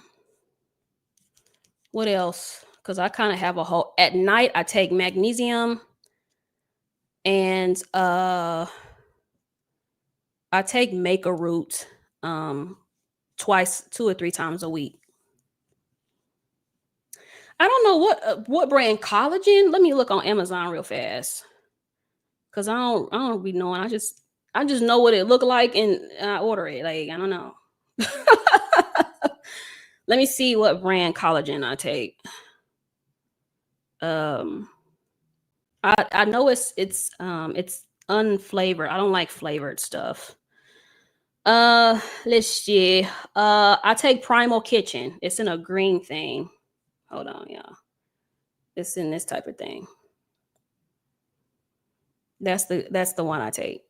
else? Because I kind of have a whole. At night, I take magnesium, and I take maca root twice, 2 or 3 times a week. I don't know what brand collagen. Let me look on Amazon real fast. Cause I don't be knowing. I just know what it look like and I order it. Like I don't know. Let me see what brand collagen I take. I know it's unflavored. I don't like flavored stuff. Let's see. I take Primal Kitchen. It's in a green thing. Hold on, y'all. It's in this type of thing. That's the one I take.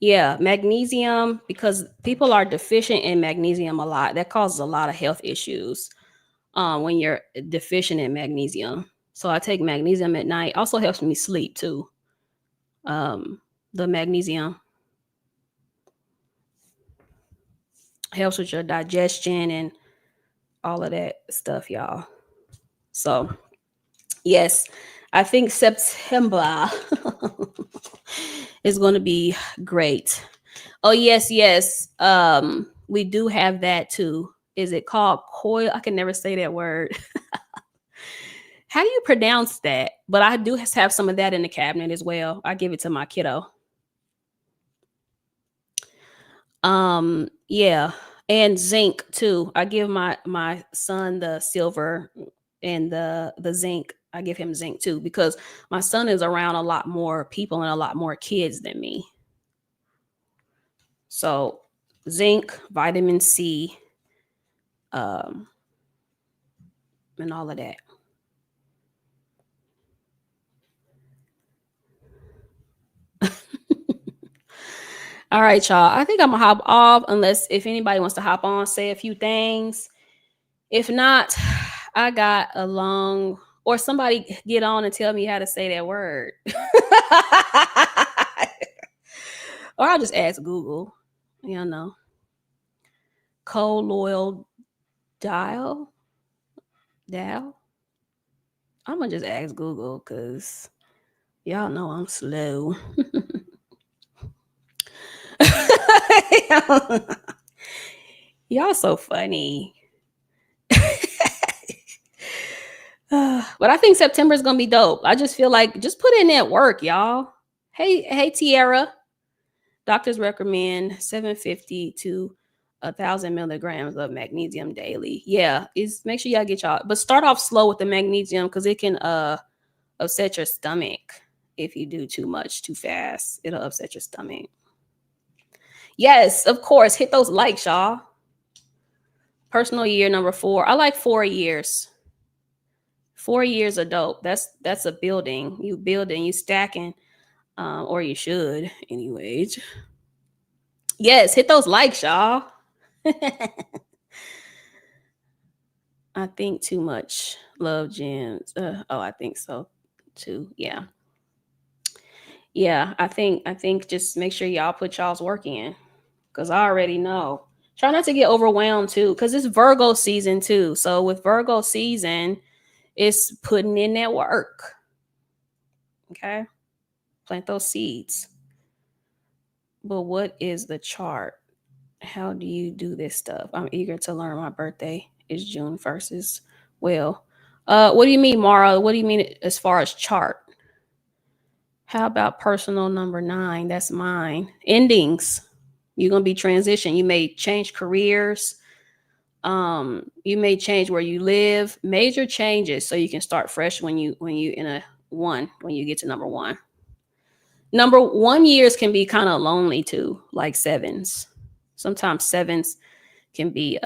Yeah, magnesium, because people are deficient in magnesium a lot. That causes a lot of health issues when you're deficient in magnesium. So I take magnesium at night. Also helps me sleep too. The magnesium helps with your digestion and all of that stuff, y'all. So yes, I think September is going to be great. Oh, yes, yes. We do have that too. Is it called coil? I can never say that word. How do you pronounce that? But I do have some of that in the cabinet as well. I give it to my kiddo. Yeah, and zinc too. I give my son the silver and the zinc. I give him zinc too because my son is around a lot more people and a lot more kids than me. So zinc, vitamin C, um, and all of that. All right, y'all. I think I'm gonna hop off unless if anybody wants to hop on, say a few things. If not, I got a long or somebody get on and tell me how to say that word. Or I'll just ask Google. You know. Colloidal dial. Dial. I'm gonna just ask Google because y'all know I'm slow. Y'all so funny. But I think September is gonna be dope. I just feel like just put in that work, y'all. Hey, Tiara. Doctors recommend 750 to 1,000 milligrams of magnesium daily. Yeah, is make sure y'all get y'all, but start off slow with the magnesium because it can upset your stomach if you do too much too fast. It'll upset your stomach. Yes, of course. Hit those likes, y'all. Personal year number 4. I like 4 years. 4 years are dope. That's a building. You building, you stacking, or you should, anyways. Yes, hit those likes, y'all. I think too much. Love gems. I think so too. Yeah. Yeah, I think just make sure y'all put y'all's work in. Cause I already know. Try not to get overwhelmed too, because it's Virgo season too. So with Virgo season, it's putting in that work. Okay. Plant those seeds. But what is the chart? How do you do this stuff? I'm eager to learn. My birthday is June 1st as well. What do you mean, Mara? What do you mean as far as chart? How about personal number 9? That's mine. Endings. You're gonna be transition. You may change careers. You may change where you live. Major changes so you can start fresh when you in a one when you get to number 1. Number 1 years can be kind of lonely too, like sevens. Sometimes sevens can be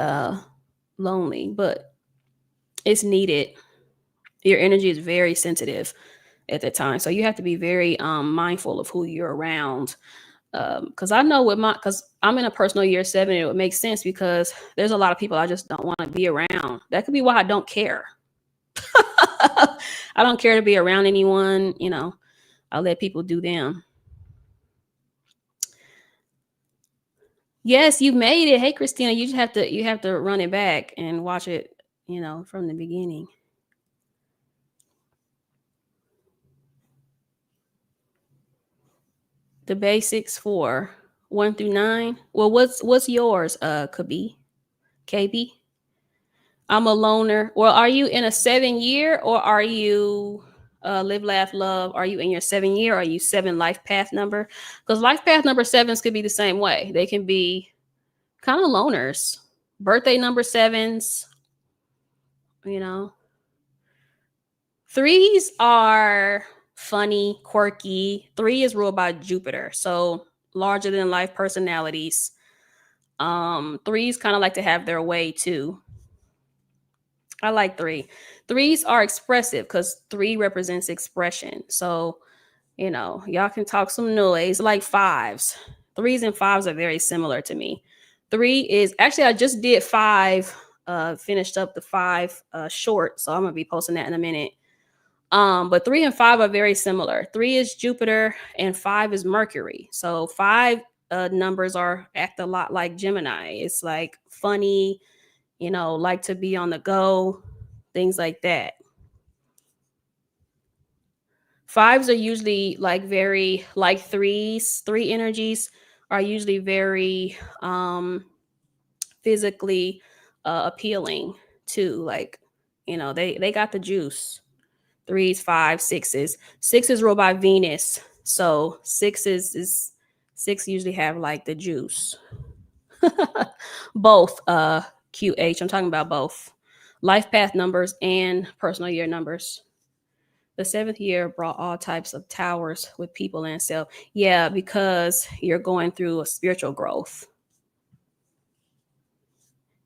lonely, but it's needed. Your energy is very sensitive at that time, so you have to be very mindful of who you're around. Because I know because I'm in a personal year 7, it would make sense because there's a lot of people I just don't want to be around. That could be why I don't care. I don't care to be around anyone. I'll let people do them. Yes, you made it. Hey, Christina, you have to run it back and watch it. From the beginning. The basics for 1 through 9. Well, what's yours? Could be KB. I'm a loner. Well, are you in a 7 year or are you live, laugh, love? Are you in your 7 year? Or are you 7 life path number? Because life path number 7s could be the same way. They can be kind of loners. Birthday number 7s, you know. 3s are funny, quirky. 3 is ruled by Jupiter. So larger than life personalities. 3s kind of like to have their way too. I like 3. 3s are expressive because 3 represents expression. So, y'all can talk some noise like 5s. 3s and 5s are very similar to me. 3 is actually, I just did 5, finished up the 5 short. So I'm going to be posting that in a minute. But 3 and 5 are very similar. 3 is Jupiter and 5 is Mercury. So 5 numbers act a lot like Gemini. It's like funny, like to be on the go, things like that. 5s are usually like very like 3s, 3 energies. are usually very physically appealing too. Like, they got the juice. Threes, five, sixes. Six is ruled by Venus. So six usually have like the juice. Both QH. I'm talking about both. Life path numbers and personal year numbers. The seventh year brought all types of towers with people and self. Yeah, because you're going through a spiritual growth.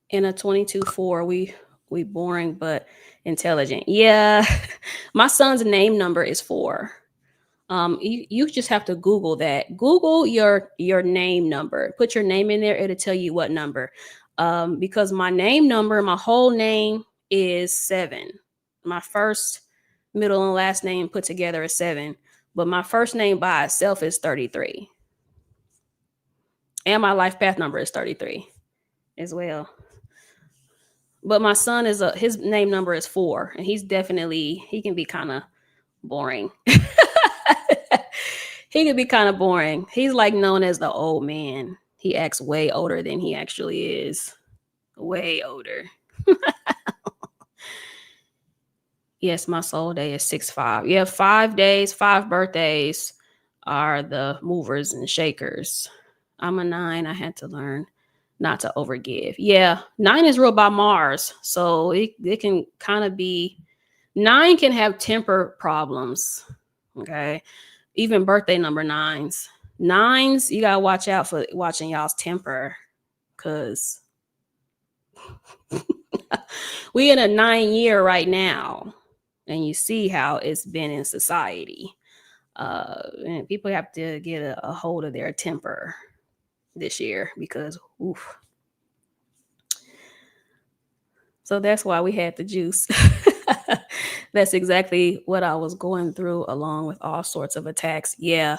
In a 22-4, we boring but intelligent. Yeah. My son's name number is 4. You just have to Google that. Google your name number. Put your name in there. It'll tell you what number. Because my name number, my whole name is 7. My first, middle, and last name put together is 7. But my first name by itself is 33. And my life path number is 33 as well. But my son his name number is 4, and he can be kind of boring. He could be kind of boring. He's like known as the old man. He acts way older than he actually is. Way older. Yes, my soul day is 6-5. Yeah, 5 days, 5 birthdays are the movers and shakers. I'm a 9. I had to learn not to overgive. Yeah, 9 is ruled by Mars. So it can kind of be, 9 can have temper problems. Okay. Even birthday number 9s. 9s, you gotta watch out for watching y'all's temper, because we in a 9 year right now, and you see how it's been in society. And people have to get a hold of their temper this year, because oof. So that's why we had the juice. That's exactly what I was going through, along with all sorts of attacks. Yeah.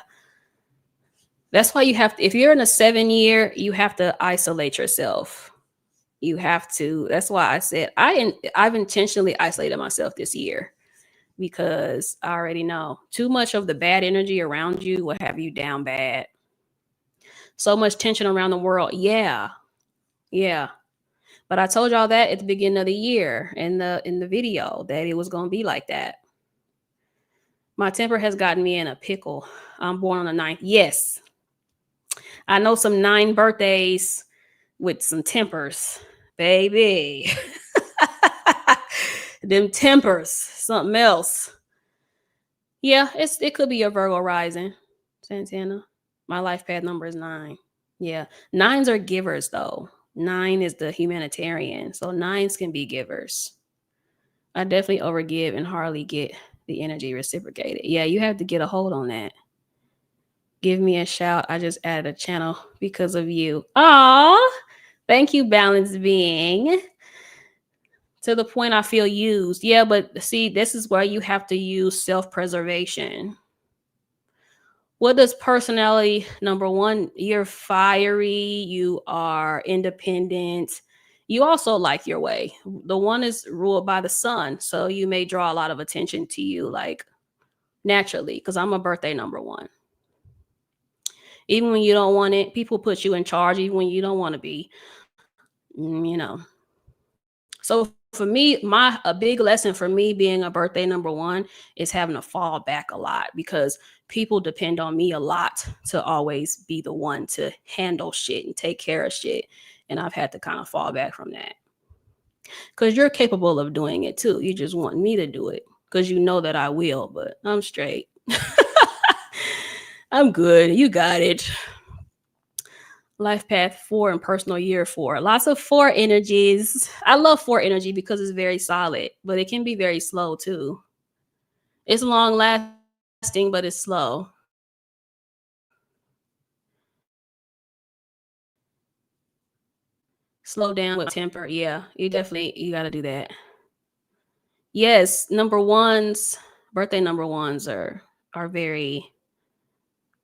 That's why you have to, if you're in a 7 year, you have to isolate yourself. You have to. That's why I said I've intentionally isolated myself this year, because I already know too much of the bad energy around you will have you down bad. So much tension around the world. Yeah. Yeah. But I told y'all that at the beginning of the year in the video, that it was going to be like that. My temper has gotten me in a pickle. I'm born on the 9th. Yes. I know some 9 birthdays with some tempers, baby. Them tempers, something else. Yeah, it could be your Virgo rising, Santana. My life path number is 9. Yeah, 9s are givers though. 9 is the humanitarian, so 9s can be givers. I definitely overgive and hardly get the energy reciprocated. Yeah, you have to get a hold on that. Give me a shout. I just added a channel because of you. Aw, thank you, balanced being. To the point I feel used. Yeah, but see, this is where you have to use self-preservation. What does personality number 1? You're fiery, you are independent. You also like your way. The 1 is ruled by the sun, so you may draw a lot of attention to you, like naturally, because I'm a birthday number 1. Even when you don't want it, people put you in charge, even when you don't want to be, you know. So for me, a big lesson for me being a birthday number 1 is having to fall back a lot, because people depend on me a lot to always be the one to handle shit and take care of shit. And I've had to kind of fall back from that. Because you're capable of doing it too. You just want me to do it because you know that I will, but I'm straight. I'm good. You got it. Life path 4 and personal year 4. Lots of 4 energies. I love 4 energy because it's very solid, but it can be very slow too. It's long lasting, but it's slow. Slow down with temper. Yeah, you got to do that. Yes, number 1s, birthday number 1s are very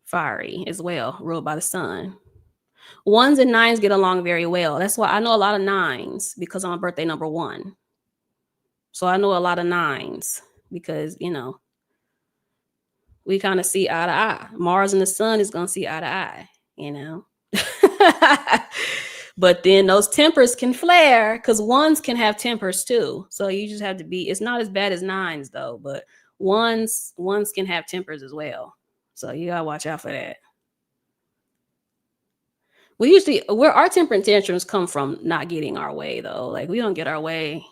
fiery as well, ruled by the sun. 1s and 9s get along very well. That's why I know a lot of 9s, because I'm a birthday number 1. So I know a lot of 9s because, we kind of see eye to eye. Mars and the sun is going to see eye to eye. you know. But then those tempers can flare because ones can have tempers too. So you just have to be, it's not as bad as nines though, but ones can have tempers as well. So you gotta watch out for that. We usually, where our temper and tantrums come from not getting our way though. Like we don't get our way,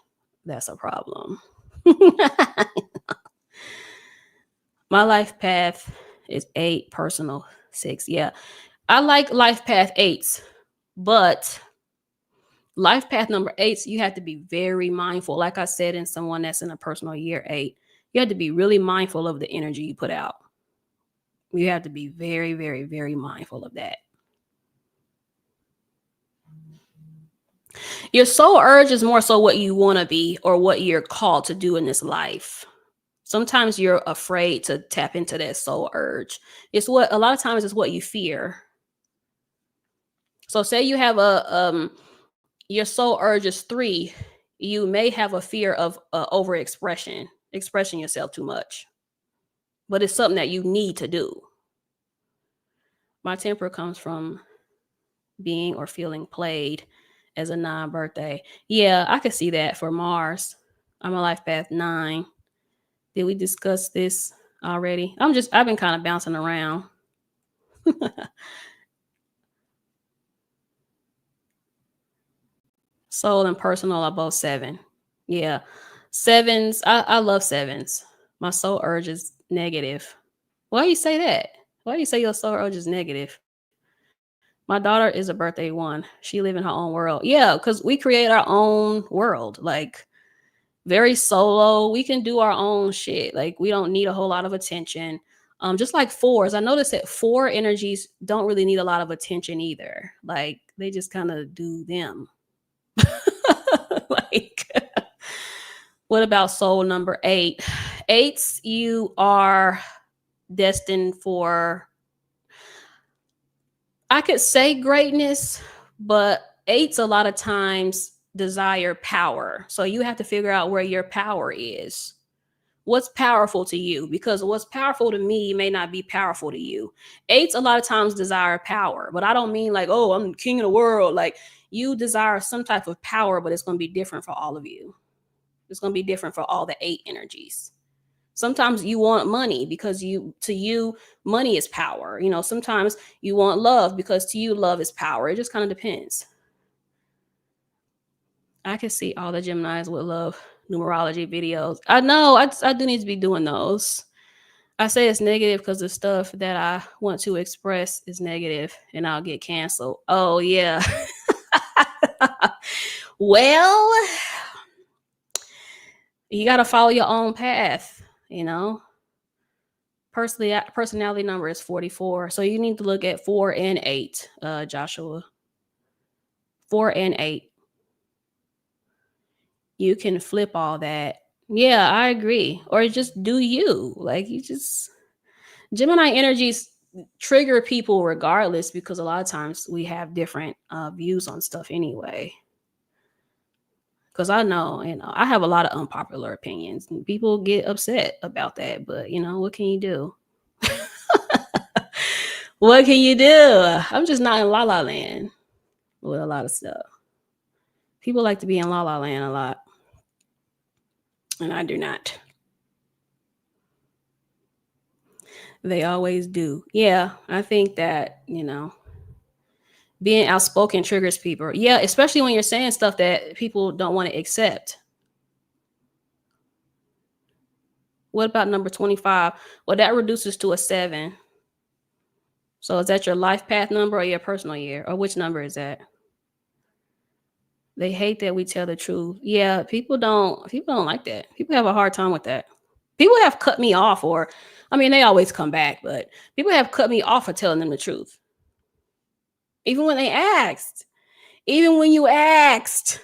that's a problem. My life path is 8, personal 6. Yeah. I like life path 8s, but life path number 8s, you have to be very mindful. Like I said, in someone that's in a personal year 8, you have to be really mindful of the energy you put out. You have to be very, very, very mindful of that. Your soul urge is more so what you want to be or what you're called to do in this life. Sometimes you're afraid to tap into that soul urge. It's what a lot of times it's what you fear. So say you have your soul urge is 3, you may have a fear of overexpression, expressing yourself too much. But it's something that you need to do. My temper comes from being or feeling played as a non-birthday. Yeah, I could see that for Mars. I'm a life path 9. Did we discuss this already? I've been kind of bouncing around. Soul and personal are both 7. Yeah. 7s, I love 7s. My soul urge is negative. Why do you say that? Why do you say your soul urge is negative? My daughter is a birthday 1. She live in her own world. Yeah, because we create our own world. Like very solo. We can do our own shit. Like we don't need a whole lot of attention. Just like 4s. I noticed that 4 energies don't really need a lot of attention either. Like they just kind of do them. Like what about soul number 8? 8s, you are destined for, I could say greatness, but 8s a lot of times desire power. So you have to figure out where your power is. What's powerful to you? Because what's powerful to me may not be powerful to you. 8s a lot of times desire power, but I don't mean like, oh, I'm king of the world. Like you desire some type of power, but it's going to be different for all of you. It's going to be different for all the 8 energies. Sometimes you want money because to you money is power. You know, sometimes you want love because to you love is power. It just kind of depends. I can see all the Geminis would love numerology videos. I know I do need to be doing those. I say it's negative because the stuff that I want to express is negative and I'll get canceled. Oh yeah. Well, you got to follow your own path, you know. Personality number is 44. So you need to look at 4 and 8, Joshua. 4 and 8. You can flip all that. Yeah, I agree. Or just do you. Like you just Gemini energies trigger people regardless because a lot of times we have different views on stuff anyway. Because I know, I have a lot of unpopular opinions and people get upset about that. But, what can you do? What can you do? I'm just not in la la land with a lot of stuff. People like to be in la la land a lot. And I do not. They always do. Yeah, I think that, being outspoken triggers people. Yeah, especially when you're saying stuff that people don't want to accept. What about number 25? Well, that reduces to a 7. So is that your life path number or your personal year? Or which number is that? They hate that we tell the truth. Yeah, people don't like that. People have a hard time with that. People have cut me off they always come back, but people have cut me off for telling them the truth. Even when they asked. Even when you asked.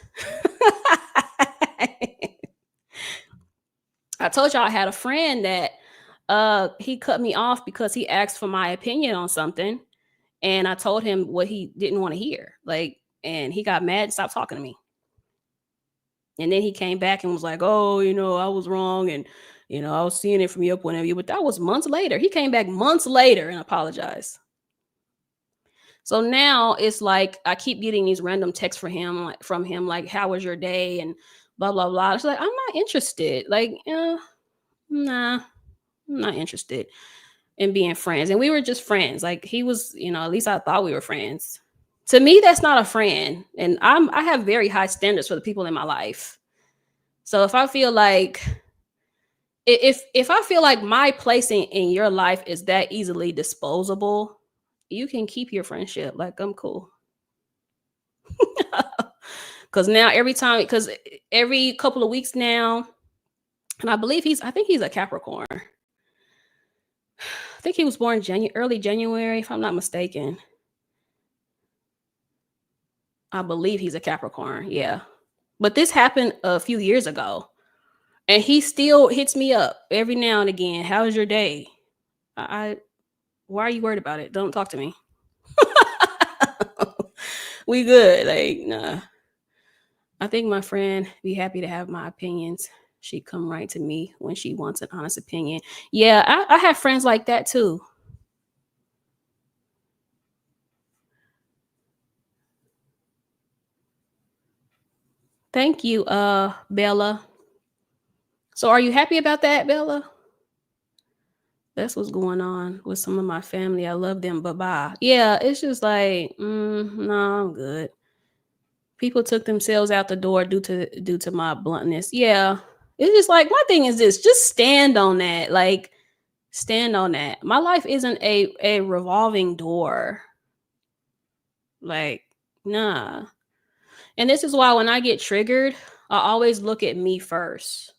I told y'all I had a friend that he cut me off because he asked for my opinion on something. And I told him what he didn't want to hear. And he got mad and stopped talking to me. And then he came back and was like, oh, I was wrong. And, I was seeing it from your point of view. But that was months later. He came back months later and apologized. So now it's like I keep getting these random texts from him, like, how was your day? And blah, blah, blah. It's like, I'm not interested. Like, nah, I'm not interested in being friends. And we were just friends. Like he was, at least I thought we were friends. To me, that's not a friend. And I have very high standards for the people in my life. So if I feel like if I feel like my place in your life is that easily disposable, you can keep your friendship. Like I'm cool. Cause now because every couple of weeks now, and I think he's a Capricorn. I think he was born early January, if I'm not mistaken. I believe he's a Capricorn. Yeah. But this happened a few years ago. And he still hits me up every now and again. How's your day? I why are you worried about it? Don't talk to me. We good. Like, nah. I think my friend be happy to have my opinions. She come right to me when she wants an honest opinion. Yeah, I have friends like that too. Thank you, Bella. So are you happy about that, Bella? That's what's going on with some of my family. I love them, but bye. Yeah, it's just like, no, I'm good. People took themselves out the door due to my bluntness. Yeah, it's just like my thing is this: just stand on that. Like, stand on that. My life isn't a revolving door. Like, nah. And this is why when I get triggered, I always look at me first.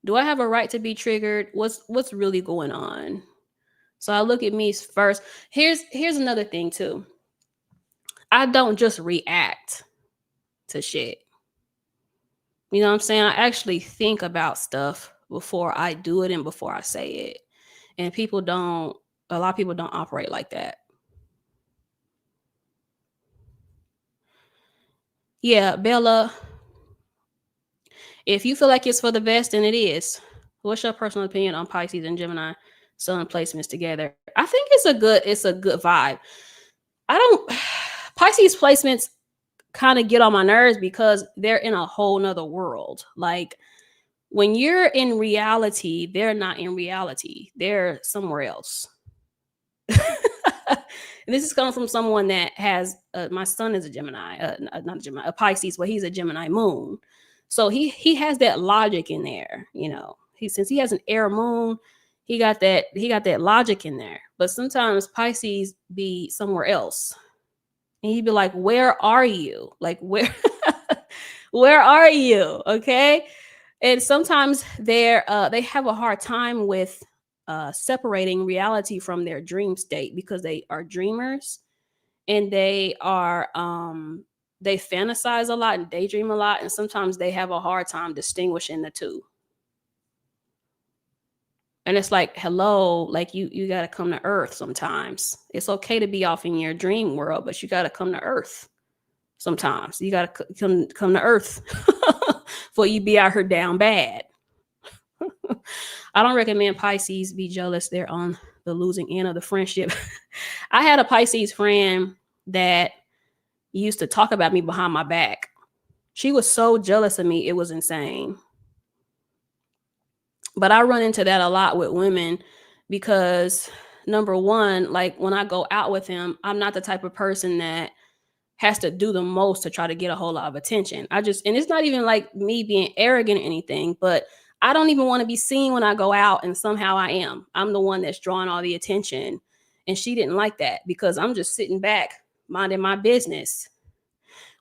Do I have a right to be triggered? What's really going on? So I look at me first. Here's another thing too. I don't just react to shit. You know what I'm saying? I actually think about stuff before I do it and before I say it. And a lot of people don't operate like that. Yeah, Bella, if you feel like it's for the best, then it is. What's your personal opinion on Pisces and Gemini sun placements together? I think it's a good vibe. I don't Pisces placements kind of get on my nerves because they're in a whole nother world. Like when you're in reality, they're not in reality. They're somewhere else. And this is coming from someone that has my son is a Gemini, not a Gemini, a Pisces, but he's a Gemini moon. So he has that logic in there, since he has an air moon, he got that logic in there. But sometimes Pisces be somewhere else. And he'd be like, where are you? Like where are you? Okay. And sometimes they have a hard time with separating reality from their dream state because they are dreamers and they fantasize a lot and daydream a lot, and sometimes they have a hard time distinguishing the two. And it's like, hello, like you got to come to earth sometimes. It's okay to be off in your dream world, but you got to come to earth sometimes. You got to come to earth before you be out here down bad. I don't recommend Pisces be jealous. They're on the losing end of the friendship. I had a Pisces friend that used to talk about me behind my back. She was so jealous of me, it was insane. But I run into that a lot with women because number one, like when I go out with him, I'm not the type of person that has to do the most to try to get a whole lot of attention. And it's not even like me being arrogant or anything, but I don't even want to be seen when I go out, and somehow I am. I'm the one that's drawing all the attention. And she didn't like that because I'm just sitting back, minding my business.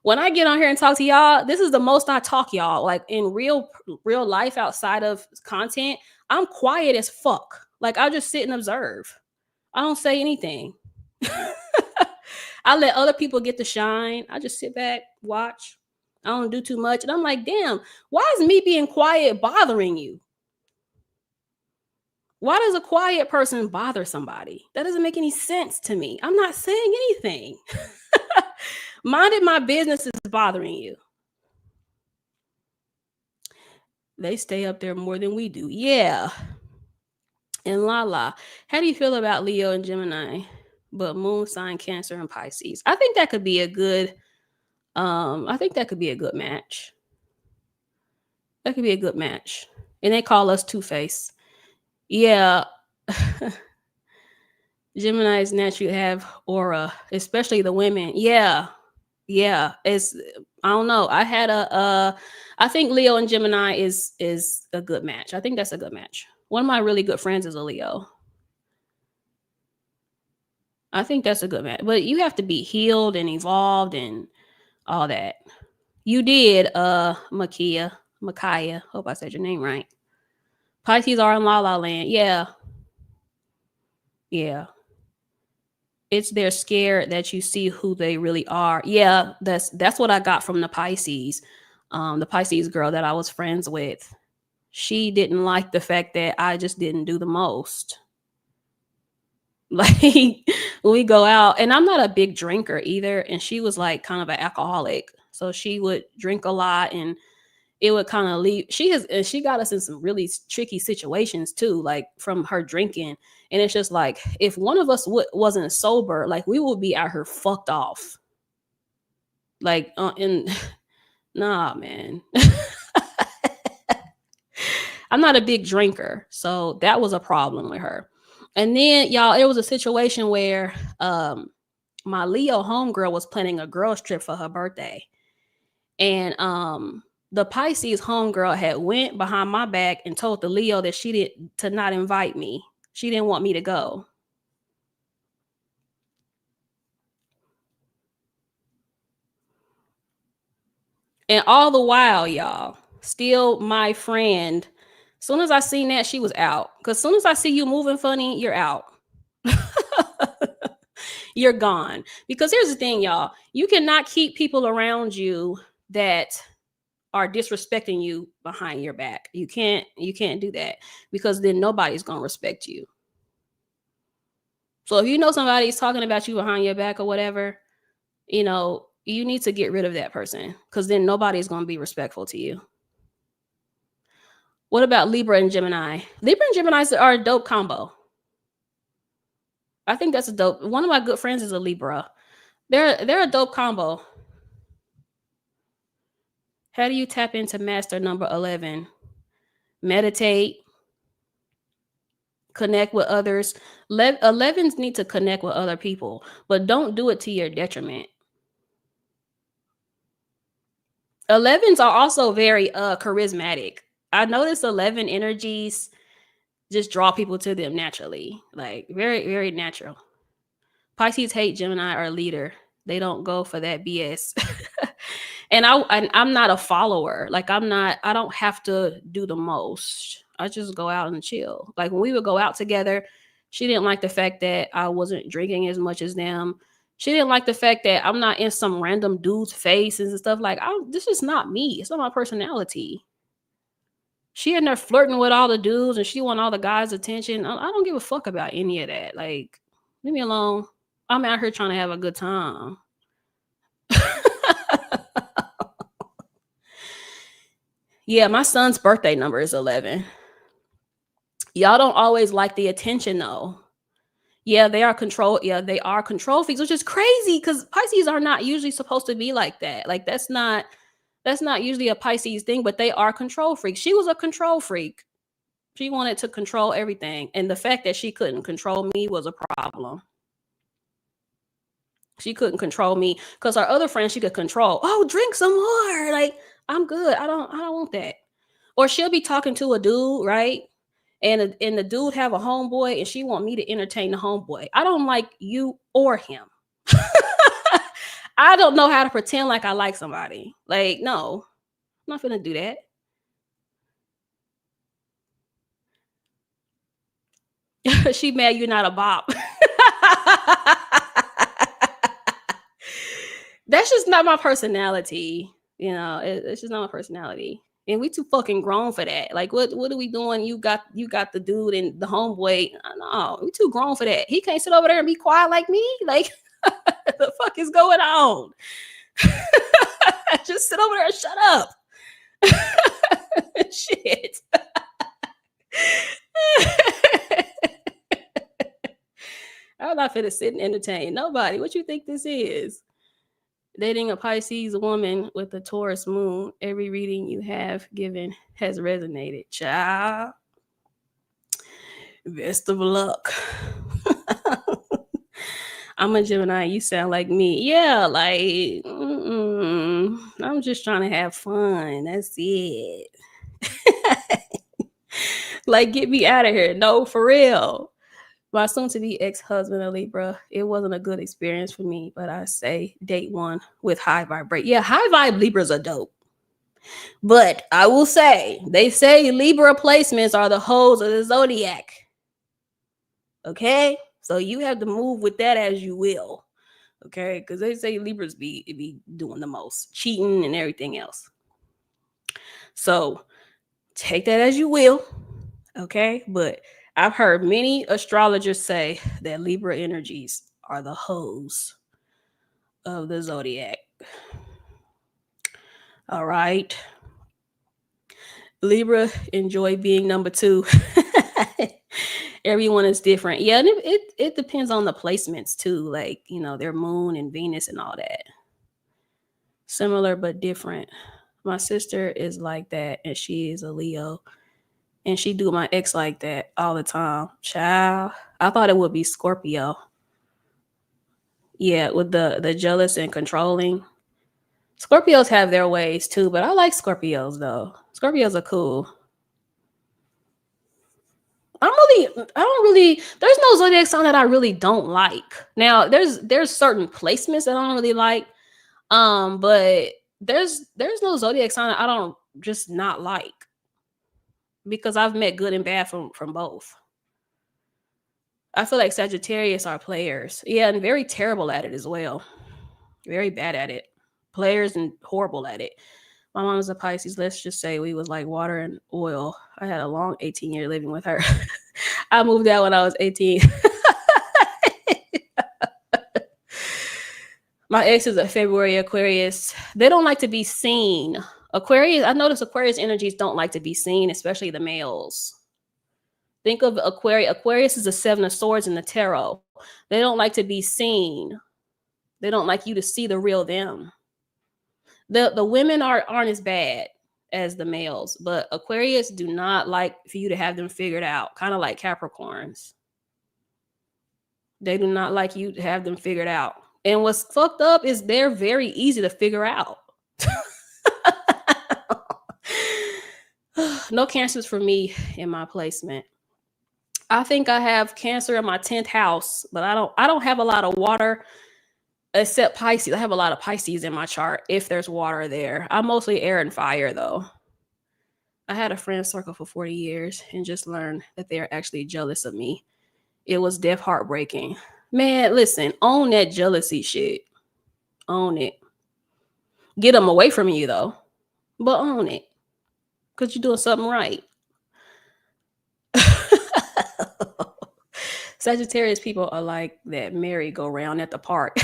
When I get on here and talk to y'all, this is the most I talk, y'all. Like in real life outside of content, I'm quiet as fuck. Like I just sit and observe. I don't say anything. I let other people get the shine. I just sit back, watch. I don't do too much. And I'm like, damn, why is me being quiet bothering you? Why does a quiet person bother somebody? That doesn't make any sense to me. I'm not saying anything. Minding my business is bothering you. They stay up there more than we do. Yeah. And Lala, how do you feel about Leo and Gemini? but moon sign Cancer and Pisces. I think that could be a good match. That could be a good match. And they call us Two-Face. Yeah. Geminis naturally have aura, especially the women. Yeah. Yeah. It's I don't know. I think Leo and Gemini is a good match. I think that's a good match. One of my really good friends is a Leo. I think that's a good match. But you have to be healed and evolved and all that. You did, Micaiah. Hope I said your name right. Pisces are in La La Land. Yeah. Yeah. It's they're scared that you see who they really are. Yeah, that's what I got from the Pisces. The Pisces girl that I was friends with. She didn't like the fact that I just didn't do the most. Like we go out, and I'm not a big drinker either, and she was like kind of an alcoholic. So she would drink a lot, and it would kind of leave. She got us in some really tricky situations too, like from her drinking. And it's just like if one of us wasn't sober, like we would be out here fucked off. Like and nah, man. I'm not a big drinker, so that was a problem with her. And then y'all, it was a situation where my Leo homegirl was planning a girls trip for her birthday. And the Pisces homegirl had went behind my back and told the Leo that she did to not invite me. She didn't want me to go. And all the while, y'all, still my friend. As soon as I seen that, she was out. Because as soon as I see you moving funny, you're out. You're gone. Because here's the thing, y'all. You cannot keep people around you that are disrespecting you behind your back. You can't do that, because then nobody's gonna respect you. So if you know somebody's talking about you behind your back or whatever, you need to get rid of that person, because then nobody's gonna be respectful to you. What about Libra and Gemini? Libra and Gemini are a dope combo. I think that's a dope. One of my good friends is a Libra. They're a dope combo. How do you tap into master number 11? Meditate, connect with others. 11s need to connect with other people, but don't do it to your detriment. 11s are also very charismatic. I notice 11 energies just draw people to them naturally, like very, very natural. Pisces hate Gemini or leader. They don't go for that BS. And I'm not a follower. Like I don't have to do the most. I just go out and chill. Like when we would go out together, she didn't like the fact that I wasn't drinking as much as them. She didn't like the fact that I'm not in some random dude's faces and stuff. Like, this is not me. It's not my personality. She in there flirting with all the dudes and she want all the guys' attention. I don't give a fuck about any of that. Like, leave me alone. I'm out here trying to have a good time. Yeah, my son's birthday number is 11. Y'all don't always like the attention though. Yeah, they are control. Yeah, they are control freaks, which is crazy because Pisces are not usually supposed to be like that. Like that's not usually a Pisces thing, but they are control freaks. She was a control freak. She wanted to control everything. And the fact that she couldn't control me was a problem. She couldn't control me because our other friends she could control. Oh, drink some more. Like, I'm good. I don't want that. Or she'll be talking to a dude, right? And the dude have a homeboy and she want me to entertain the homeboy. I don't like you or him. I don't know how to pretend like I like somebody. Like, no, I'm not gonna do that. She mad you're not a bop. That's just not my personality. It's just not my personality. And we too fucking grown for that. Like, what are we doing? You got the dude and the homeboy. No, we too grown for that. He can't sit over there and be quiet like me. Like, the fuck is going on? Just sit over there and shut up. Shit. I'm not finna sit and entertain nobody. What you think this is? Dating a Pisces woman with a Taurus moon. Every reading you have given has resonated. Child, best of luck. I'm a Gemini. You sound like me. Yeah, like, I'm just trying to have fun. That's it. Like, get me out of here. No, for real. My soon to be ex husband, a Libra, it wasn't a good experience for me, but I say date one with high vibrate. Yeah, high vibe Libras are dope. But I will say, they say Libra placements are the hoes of the Zodiac. Okay? So you have to move with that as you will. Okay? Because they say Libras be doing the most, cheating and everything else. So take that as you will. Okay? But I've heard many astrologers say that Libra energies are the hoes of the Zodiac. All right. Libra enjoy being number two. Everyone is different. Yeah, and it depends on the placements too, like, their moon and Venus and all that. Similar but different. My sister is like that, and she is a Leo. And she do my ex like that all the time. Child, I thought it would be Scorpio. Yeah, with the jealous and controlling. Scorpios have their ways too, but I like Scorpios though. Scorpios are cool. I don't really, there's no zodiac sign that I really don't like. Now, there's certain placements that I don't really like. But there's no zodiac sign that I don't just not like, because I've met good and bad from both. I feel like Sagittarius are players. Yeah, and very terrible at it as well. Very bad at it. Players and horrible at it. My mom is a Pisces. Let's just say we was like water and oil. I had a long 18-year living with her. I moved out when I was 18. My ex is a February Aquarius. They don't like to be seen. Aquarius, I notice Aquarius energies don't like to be seen, especially the males. Think of Aquarius. Aquarius is a seven of swords in the tarot. They don't like to be seen. They don't like you to see the real them. The women aren't as bad as the males, but Aquarius do not like for you to have them figured out, kind of like Capricorns. They do not like you to have them figured out. And what's fucked up is they're very easy to figure out. No Cancers for me in my placement. I think I have Cancer in my 10th house, but I don't have a lot of water except Pisces. I have a lot of Pisces in my chart if there's water there. I'm mostly air and fire though. I had a friend circle for 40 years and just learned that they're actually jealous of me. It was death heartbreaking. Man, listen, own that jealousy shit. Own it. Get them away from you though, but own it, because you're doing something right. Sagittarius people are like that merry-go-round at the park.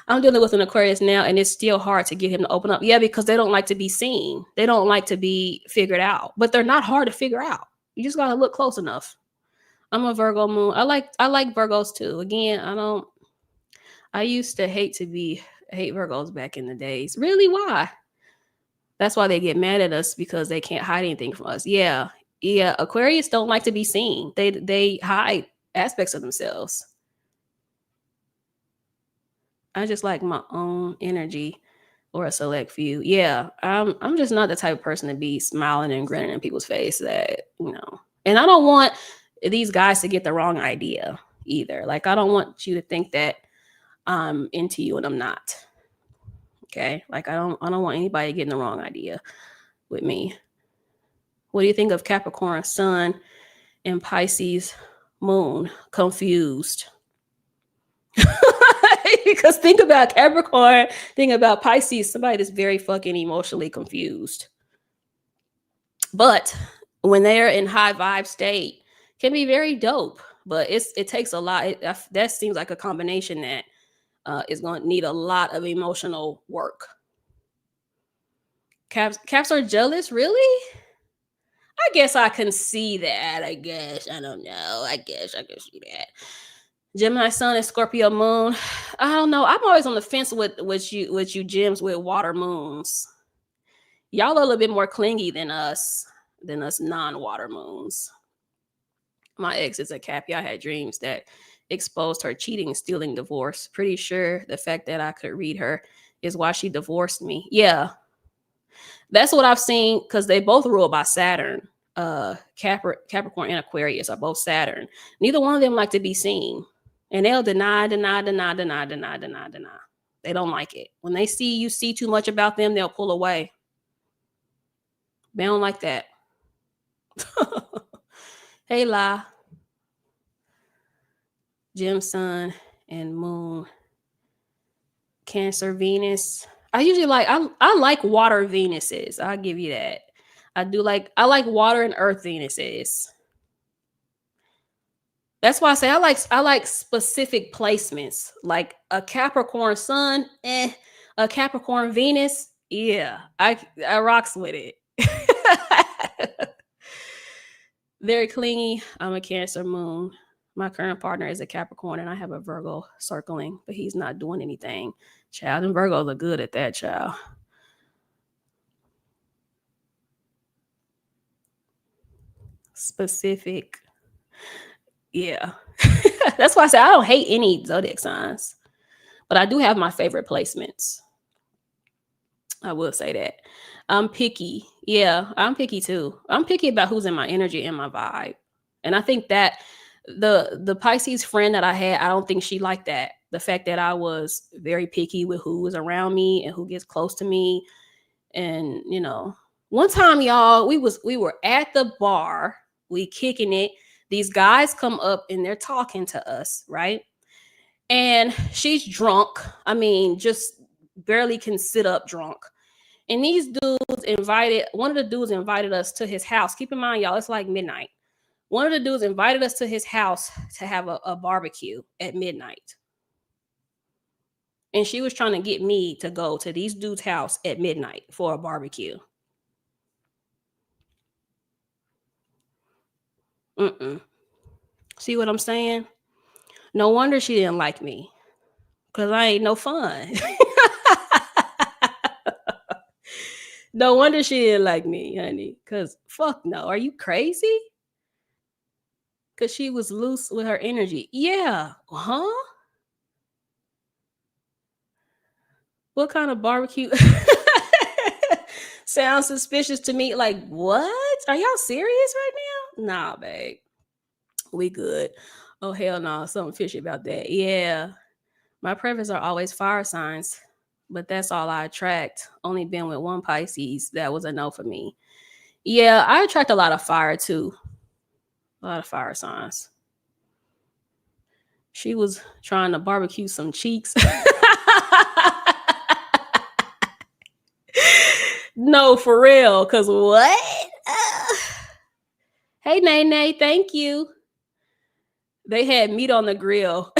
I'm dealing with an Aquarius now, and it's still hard to get him to open up. Yeah, because they don't like to be seen. They don't like to be figured out, but they're not hard to figure out. You just gotta look close enough. I'm a Virgo moon. I like Virgos too. Again, I used to hate Virgos back in the days. Really? Why? That's why they get mad at us, because they can't hide anything from us. Yeah. Aquarius don't like to be seen. They hide aspects of themselves. I just like my own energy, or a select few. Yeah, I'm just not the type of person to be smiling and grinning in people's face. And I don't want these guys to get the wrong idea either. Like, I don't want you to think that I'm into you and I'm not. Okay, like I don't want anybody getting the wrong idea with me. What do you think of Capricorn Sun and Pisces Moon? Confused. Because think about Capricorn, think about Pisces, somebody that's very fucking emotionally confused. But when they're in high vibe state, can be very dope. But it takes a lot. That seems like a combination that is going to need a lot of emotional work. Caps are jealous, really? I guess I can see that. I guess. I don't know. I guess I can see that. Gemini Sun and Scorpio Moon. I don't know. I'm always on the fence with you gems with water moons. Y'all are a little bit more clingy than us non-water moons. My ex is a Cappy. I had dreams that exposed her cheating, stealing, divorce. Pretty sure the fact that I could read her is why she divorced me. Yeah, that's what I've seen because they both ruled by Saturn. Capricorn and Aquarius are both Saturn. Neither one of them like to be seen. And they'll deny, deny, deny, deny, deny, deny, deny. They don't like it. When they see you see too much about them, they'll pull away. They don't like that. Hey, La. Gem, Sun, and Moon. Cancer, Venus. I like water Venuses. I'll give you that. I like water and earth Venuses. That's why I say I like specific placements. Like a Capricorn Sun, a Capricorn Venus, yeah. I rocks with it. Very clingy. I'm a Cancer Moon. My current partner is a Capricorn and I have a Virgo circling, but he's not doing anything. Child, and Virgos are good at that, child. Specific. Yeah. That's why I say I don't hate any zodiac signs, but I do have my favorite placements. I will say that. I'm picky. Yeah, I'm picky too. I'm picky about who's in my energy and my vibe. And I think that the Pisces friend that I had, I don't think she liked that. The fact that I was very picky with who was around me and who gets close to me. And, one time, y'all, we were at the bar, we kicking it. These guys come up and they're talking to us, right? And she's drunk. I mean, just barely can sit up drunk. And these one of the dudes invited us to his house. Keep in mind, y'all, it's like midnight. One of the dudes invited us to his house to have a barbecue at midnight. And she was trying to get me to go to these dudes' house at midnight for a barbecue. See what I'm saying? No wonder she didn't like me. Because I ain't no fun. No wonder she didn't like me, honey. Because fuck no. Are you crazy? Because she was loose with her energy. Yeah. Huh? What kind of barbecue? Sounds suspicious to me. Like, what? Are y'all serious right now? Nah, babe. We good. Oh, hell no. Something fishy about that. Yeah. My preferences are always fire signs, but that's all I attract. Only been with one Pisces. That was a no for me. Yeah, I attract a lot of fire too. A lot of fire signs. She was trying to barbecue some cheeks. No, for real. Cause what? Hey, Nay, thank you. They had meat on the grill.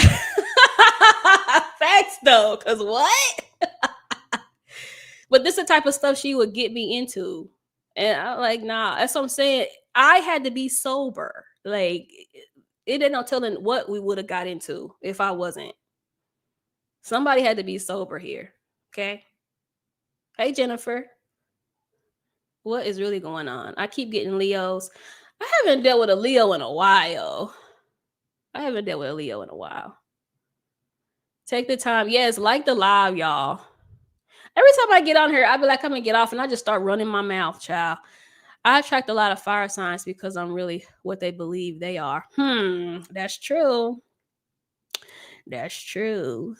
Facts though, cause what? But this is the type of stuff she would get me into. And I'm like, nah, that's what I'm saying. I had to be sober. Like, it didn't no telling what we would have got into if I wasn't. Somebody had to be sober here. Okay. Hey, Jennifer. What is really going on? I keep getting Leos. I haven't dealt with a Leo in a while. Take the time. Yes, like the live, y'all. Every time I get on here, I be like, I'm gonna get off, and I just start running my mouth, child. I attract a lot of fire signs because I'm really what they believe they are. That's true. That's true.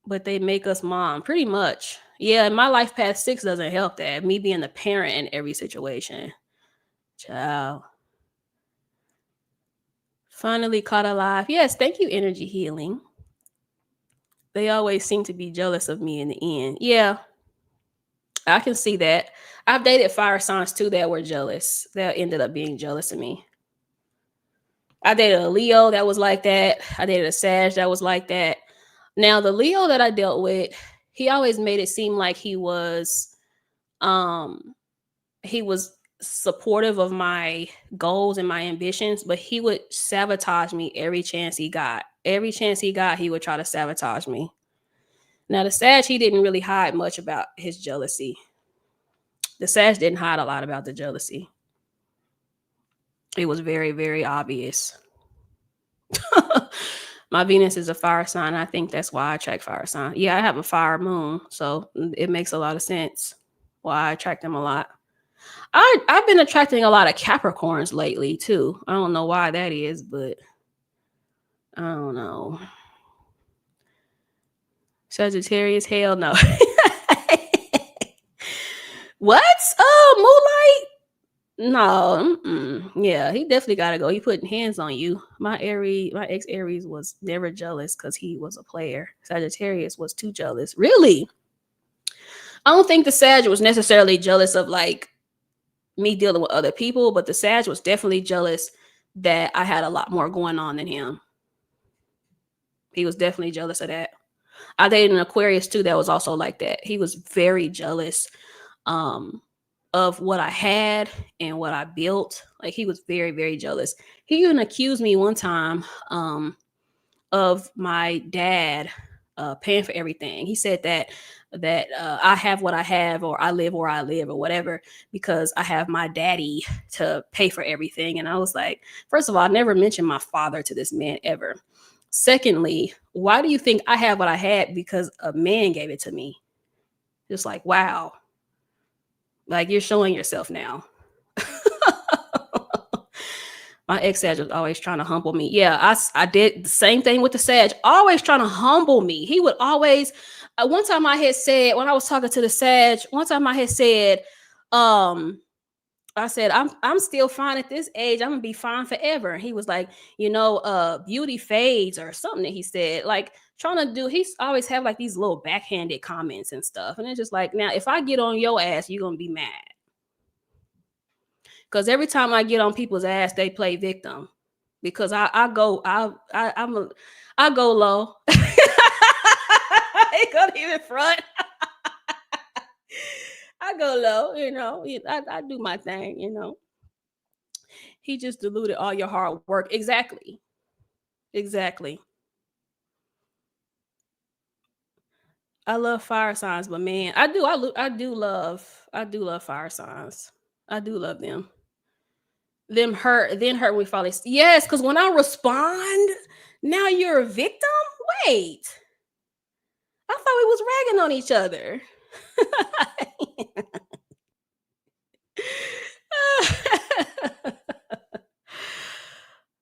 But they make us mom, pretty much. Yeah, my life path 6 doesn't help that. Me being the parent in every situation. Child. Finally caught alive. Yes, thank you, energy healing. They always seem to be jealous of me in the end. Yeah, I can see that. I've dated fire signs too that were jealous. That ended up being jealous of me. I dated a Leo that was like that. I dated a Sag that was like that. Now, the Leo that I dealt with, he always made it seem like he was he was supportive of my goals and my ambitions, but he would sabotage me every chance he got. Every chance he got, he would try to sabotage me. Now, the Sag, he didn't really hide much about his jealousy. The Sag didn't hide a lot about the jealousy. It was very, very obvious. My Venus is a fire sign. I think that's why I attract fire sign. Yeah, I have a fire moon, so it makes a lot of sense why I attract them a lot. I've been attracting a lot of Capricorns lately too. I don't know why that is, but I don't know. Sagittarius, hell no. What? Oh, Moonlight? No. Yeah, he definitely got to go. He putting hands on you. My ex Aries was never jealous because he was a player. Sagittarius was too jealous. Really? I don't think the Sag was necessarily jealous of like me dealing with other people, but the Sag was definitely jealous that I had a lot more going on than him. He was definitely jealous of that. I dated an Aquarius too that was also like that. He was very jealous of what I had and what I built. Like he was very, very jealous. He even accused me one time of my dad paying for everything. He said that I have what I have, or I live where I live, or whatever, because I have my daddy to pay for everything. And I was like, first of all, I never mentioned my father to this man ever. Secondly, why do you think I have what I had? Because a man gave it to me. Just like, wow. Like you're showing yourself now. My ex-Sag was always trying to humble me. Yeah, I did the same thing with the Sag, always trying to humble me. He would always, one time I had said, when I was talking to the Sag, one time I had said, I said, I'm still fine at this age. I'm gonna be fine forever. And he was like, beauty fades or something that he said, like trying to do, he's always have like these little backhanded comments and stuff. And it's just like, now if I get on your ass, you're gonna be mad. Because every time I get on people's ass, they play victim. Because I go low. I ain't even front. I go low, I do my thing. He just diluted all your hard work. Exactly. I love fire signs, but man, I do love fire signs. I do love them. Then hurt when we finally. Yes, because when I respond, now you're a victim. Wait, I thought we was ragging on each other.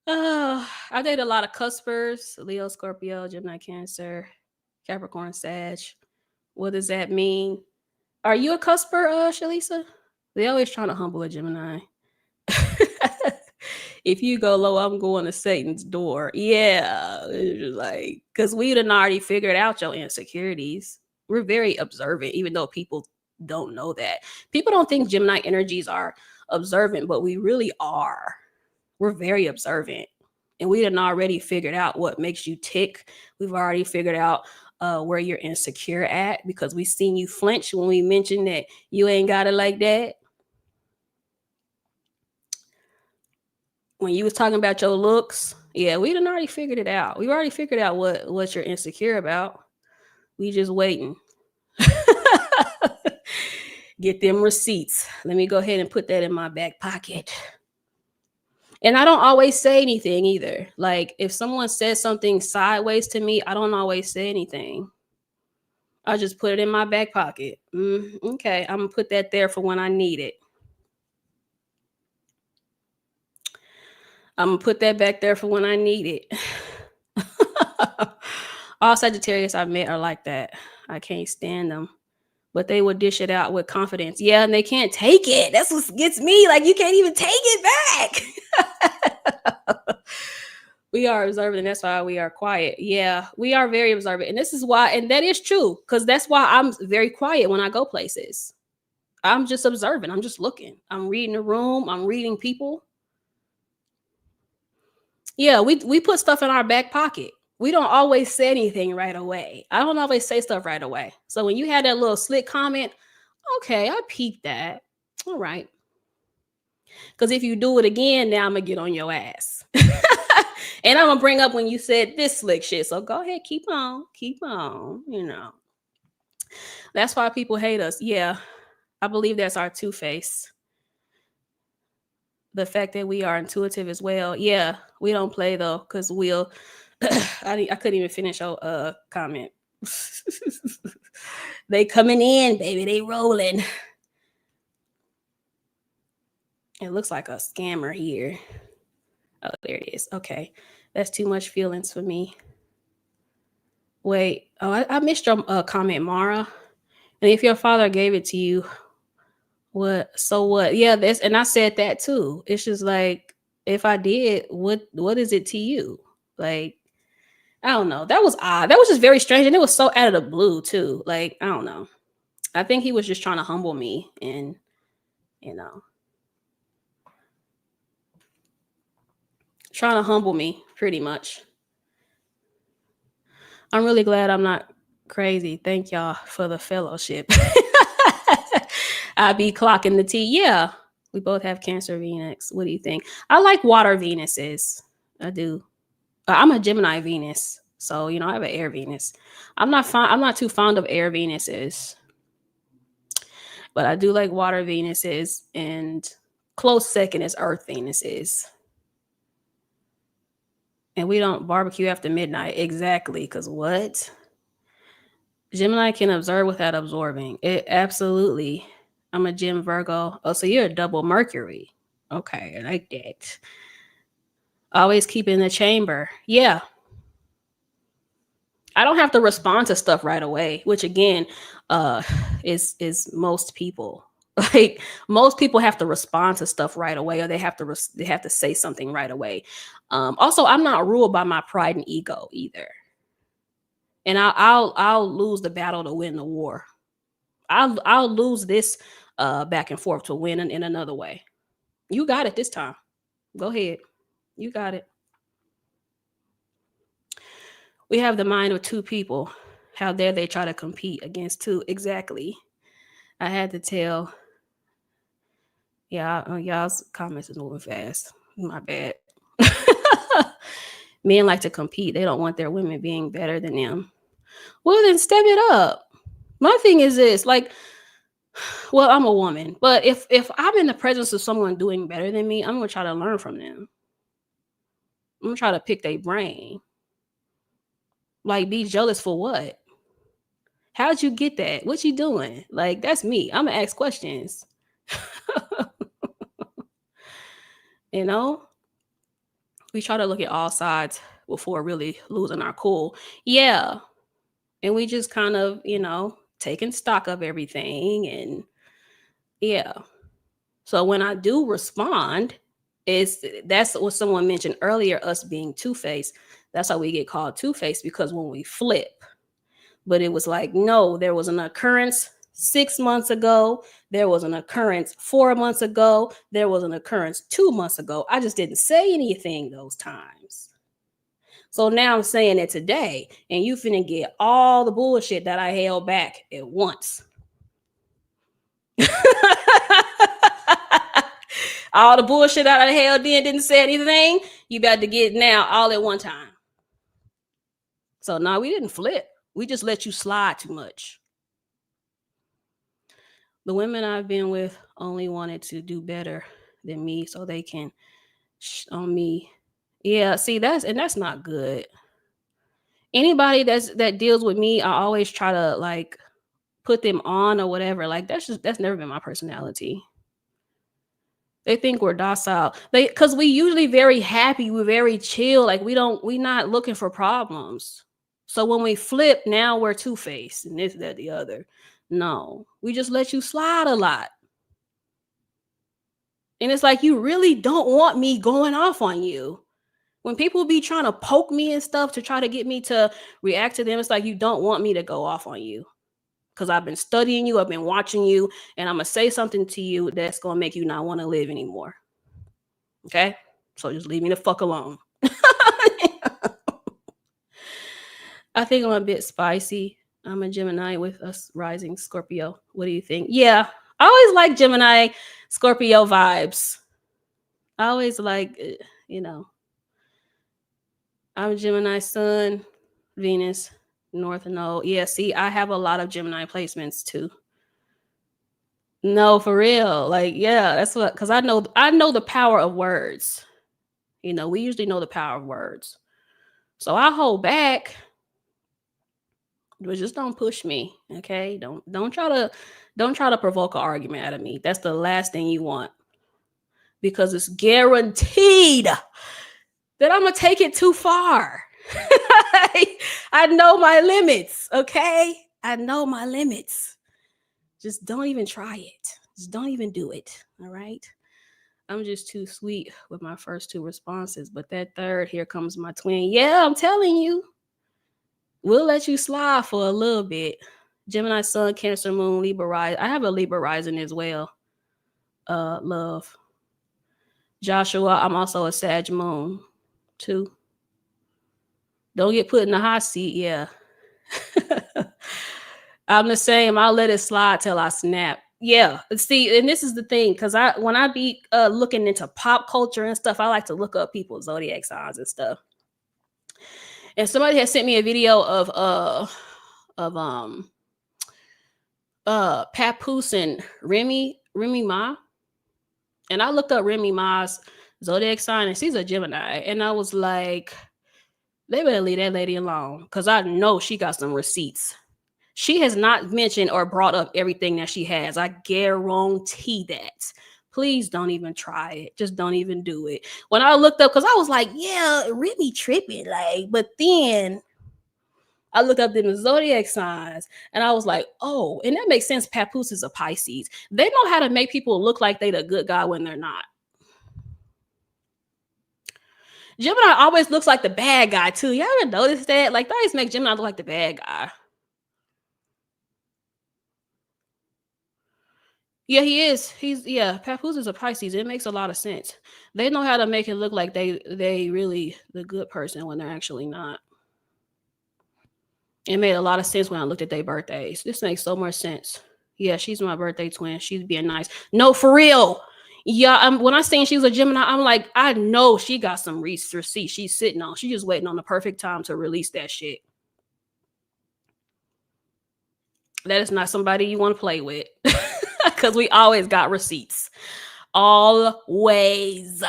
I date a lot of cuspers: Leo, Scorpio, Gemini, Cancer, Capricorn, Sag. What does that mean? Are you a cusper, Shalisa? They always trying to humble a Gemini. If you go low, I'm going to Satan's door. Yeah, like because we done already figured out your insecurities. We're very observant, even though people don't know that. People don't think Gemini energies are observant, but we really are. We're very observant, and we done already figured out what makes you tick. We've already figured out where you're insecure at, because we seen you flinch when we mentioned that you ain't got it like that. When you was talking about your looks, yeah, we done already figured it out. We already figured out what you're insecure about. We just waiting. Get them receipts. Let me go ahead and put that in my back pocket. And I don't always say anything either. Like if someone says something sideways to me, I don't always say anything. I just put it in my back pocket. Okay, I'm gonna put that there for when I need it. I'm gonna put that back there for when I need it. All Sagittarius I've met are like that. I can't stand them, but they will dish it out with confidence. Yeah, and they can't take it. That's what gets me. Like you can't even take it back. We are observant, and that's why we are quiet. Yeah, we are very observant, and this is why, and that is true, because that's why I'm very quiet when I go places. I'm just observing. I'm just looking. I'm reading the room. I'm reading people. Yeah, we put stuff in our back pocket. We don't always say anything right away. I don't always say stuff right away. So when you had that little slick comment, okay, I peeped that. All right. Because if you do it again, now I'm gonna get on your ass. And I'm gonna bring up when you said this slick shit. So go ahead, keep on, you know. That's why people hate us. Yeah, I believe that's our two-face. The fact that we are intuitive as well. Yeah, we don't play though, because we'll I couldn't even finish your comment. They coming in, baby. They rolling. It looks like a scammer here. Oh, there it is. Okay. That's too much feelings for me. Wait. Oh, I missed your comment, Mara. And if your father gave it to you, what? So what? Yeah, that's, and I said that too. It's just like, if I did, what is it to you? Like, I don't know. That was odd. That was just very strange. And it was so out of the blue too. Like, I don't know. I think he was just trying to humble me and, you know, trying to humble me pretty much. I'm really glad I'm not crazy. Thank y'all for the fellowship. I be clocking the T. Yeah, we both have Cancer Venus. What do you think? I like water Venuses. I do. I'm a Gemini Venus, so you know I have an air Venus. I'm not too fond of air Venuses, but I do like water Venuses, and close second is Earth Venuses. And we don't barbecue after midnight. Exactly, because what? Gemini can observe without absorbing. It absolutely. I'm a Gem Virgo. Oh, so you're a double Mercury. Okay, I like that. Always keep in the chamber. Yeah. I don't have to respond to stuff right away, which again, is most people. Like most people have to respond to stuff right away, or they have to say something right away. Also, I'm not ruled by my pride and ego either, and I'll lose the battle to win the war. I'll lose this back and forth to win in another way. You got it this time. Go ahead. You got it. We have the mind of two people. How dare they try to compete against two? Exactly. I had to tell. Yeah, y'all's comments is moving fast. My bad. Men like to compete. They don't want their women being better than them. Well, then step it up. My thing is this, like, well, I'm a woman, but if I'm in the presence of someone doing better than me, I'm gonna try to learn from them. I'm gonna try to pick their brain. Like, be jealous for what? How'd you get that? What you doing? Like, that's me. I'm gonna ask questions. You know, we try to look at all sides before really losing our cool. Yeah, and we just kind of, you know, taking stock of everything, and yeah. So when I do respond, that's what someone mentioned earlier, us being two-faced. That's how we get called two-faced, because when we flip, but it was like, no, there was an occurrence 6 months ago, there was an occurrence 4 months ago, there was an occurrence 2 months ago. I just didn't say anything those times. So now I'm saying it today, and you finna get all the bullshit that I held back at once. All the bullshit that I held in, didn't say anything, you got to get now all at one time. So no, we didn't flip. We just let you slide too much. The women I've been with only wanted to do better than me so they can on me. Yeah, see, that's not good. Anybody that deals with me, I always try to like put them on or whatever. Like that's never been my personality. They think we're docile. Because we usually very happy, we're very chill. Like we not looking for problems. So when we flip, now we're two-faced and this, that, the other. No, we just let you slide a lot. And it's like, you really don't want me going off on you. When people be trying to poke me and stuff to try to get me to react to them, it's like, you don't want me to go off on you. Because I've been studying you, I've been watching you, and I'm going to say something to you that's going to make you not want to live anymore. Okay? So just leave me the fuck alone. I think I'm a bit spicy. I'm a Gemini with a rising Scorpio. What do you think? Yeah, I always like Gemini, Scorpio vibes. I always like, I'm Gemini Sun, Venus, North Node. Yeah, see, I have a lot of Gemini placements too. No, for real. Like, yeah, that's what, because I know the power of words. We usually know the power of words. So I hold back, but just don't push me. Okay. Don't try to provoke an argument out of me. That's the last thing you want. Because it's guaranteed that I'm gonna take it too far. I know my limits, okay? I know my limits. Just don't even try it. Just don't even do it. All right. I'm just too sweet with my first two responses, but that third, here comes my twin. Yeah, I'm telling you, we'll let you slide for a little bit. Gemini Sun, Cancer Moon, Libra Rising. I have a Libra Rising as well. Love. Joshua, I'm also a Sag Moon too. Don't get put in the hot seat. Yeah. I'm the same. I'll let it slide till I snap. Yeah. See, and this is the thing, because when I be looking into pop culture and stuff, I like to look up people's zodiac signs and stuff. And somebody has sent me a video of Papoose and Remy Ma. And I looked up Remy Ma's zodiac sign, and she's a Gemini. And I was like, they better leave that lady alone, because I know she got some receipts. She has not mentioned or brought up everything that she has. I guarantee that. Please don't even try it. Just don't even do it. When I looked up, because I was like, yeah, Remy tripping. Like, but then I looked up the zodiac signs and I was like, oh, and that makes sense. Papoose is a Pisces. They know how to make people look like they the good guy when they're not. Gemini always looks like the bad guy too. Y'all ever notice that? Like, they always make Gemini look like the bad guy. Yeah, he is. Papoose is a Pisces. It makes a lot of sense. They know how to make it look like they really the good person when they're actually not. It made a lot of sense when I looked at their birthdays. This makes so much sense. Yeah, she's my birthday twin. She's being nice. No, for real. Yeah, when I seen she was a Gemini, I'm like, I know she got some receipts she's sitting on. She's just waiting on the perfect time to release that shit. That is not somebody you want to play with. Because we always got receipts. Always.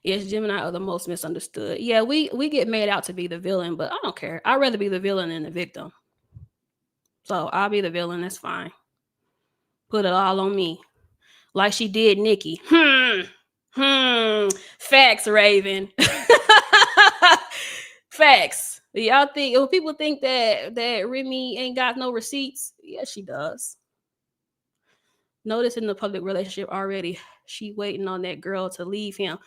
Yes, Gemini are the most misunderstood. Yeah, we get made out to be the villain, but I don't care. I'd rather be the villain than the victim. So I'll be the villain. That's fine. Put it all on me, like she did Nikki. Facts, Raven. Facts. Y'all think, if people think that Remy ain't got no receipts, yes, she does. Notice in the public relationship already, she waiting on that girl to leave him.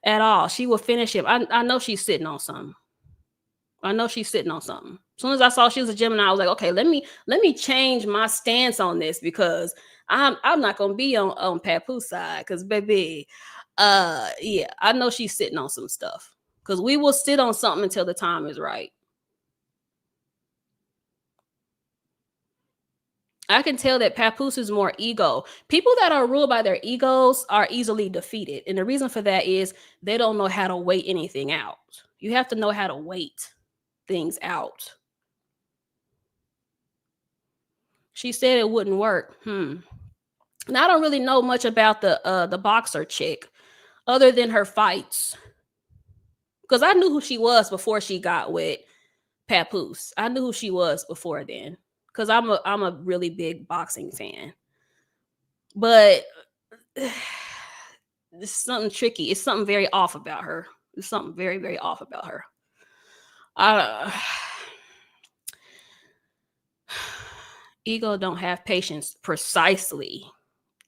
At all. She will finish him. I know she's sitting on something. As soon as I saw she was a Gemini, I was like, okay, let me change my stance on this, because I'm not gonna be on Papoose side, because baby, yeah, I know she's sitting on some stuff. Because we will sit on something until the time is right. I can tell that Papoose is more ego. People that are ruled by their egos are easily defeated. And the reason for that is they don't know how to wait anything out. You have to know how to wait things out. She said it wouldn't work. Now, I don't really know much about the boxer chick other than her fights. Because I knew who she was before she got with Papoose. I knew who she was before then. Because I'm a really big boxing fan. But it's something tricky. It's something very off about her. It's something very, very off about her. Ego don't have patience, precisely.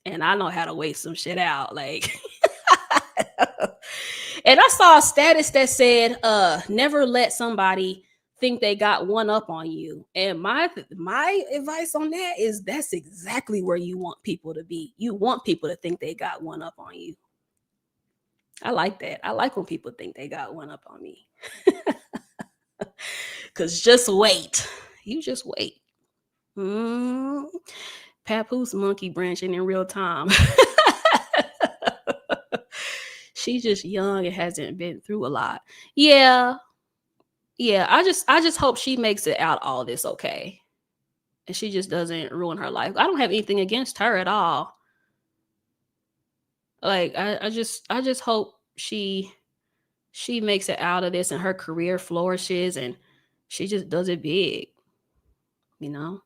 And I know how to wait some shit out. Like, and I saw a status that said, never let somebody think they got one up on you. And my advice on that is that's exactly where you want people to be. You want people to think they got one up on you. I like that. I like when people think they got one up on me. Because just wait. You just wait. Papoose monkey branching in real time. She's just young and hasn't been through a lot. Yeah. Yeah. I just hope she makes it out all this okay. And she just doesn't ruin her life. I don't have anything against her at all. Like I just hope she makes it out of this and her career flourishes and she just does it big, you know?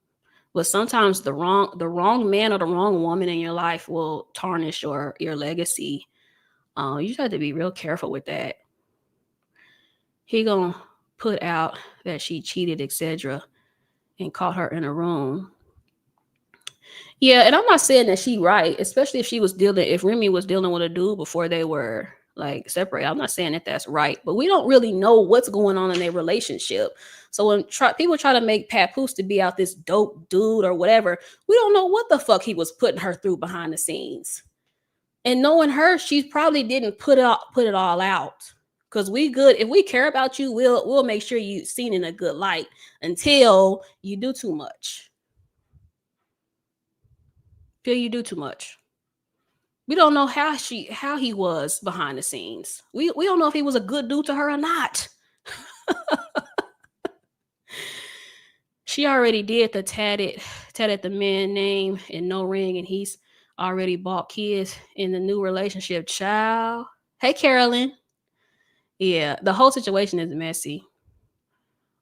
But sometimes the wrong man or the wrong woman in your life will tarnish your legacy. You just have to be real careful with that. He gonna put out that she cheated, etc., and caught her in a room. Yeah, and I'm not saying that she right, especially if Remy was dealing with a dude before they were like separated. I'm not saying that that's right, but we don't really know what's going on in their relationship. So when people try to make Papoose to be out this dope dude or whatever, we don't know what the fuck he was putting her through behind the scenes. And knowing her, she probably didn't put it all out. Cause we good. If we care about you, we'll make sure you seen in a good light until you do too much. Till you do too much. We don't know how he was behind the scenes. We don't know if he was a good dude to her or not. She already did the tatted the man name and no ring, and he's already bought kids in the new relationship. Child. Hey Carolyn. Yeah, the whole situation is messy.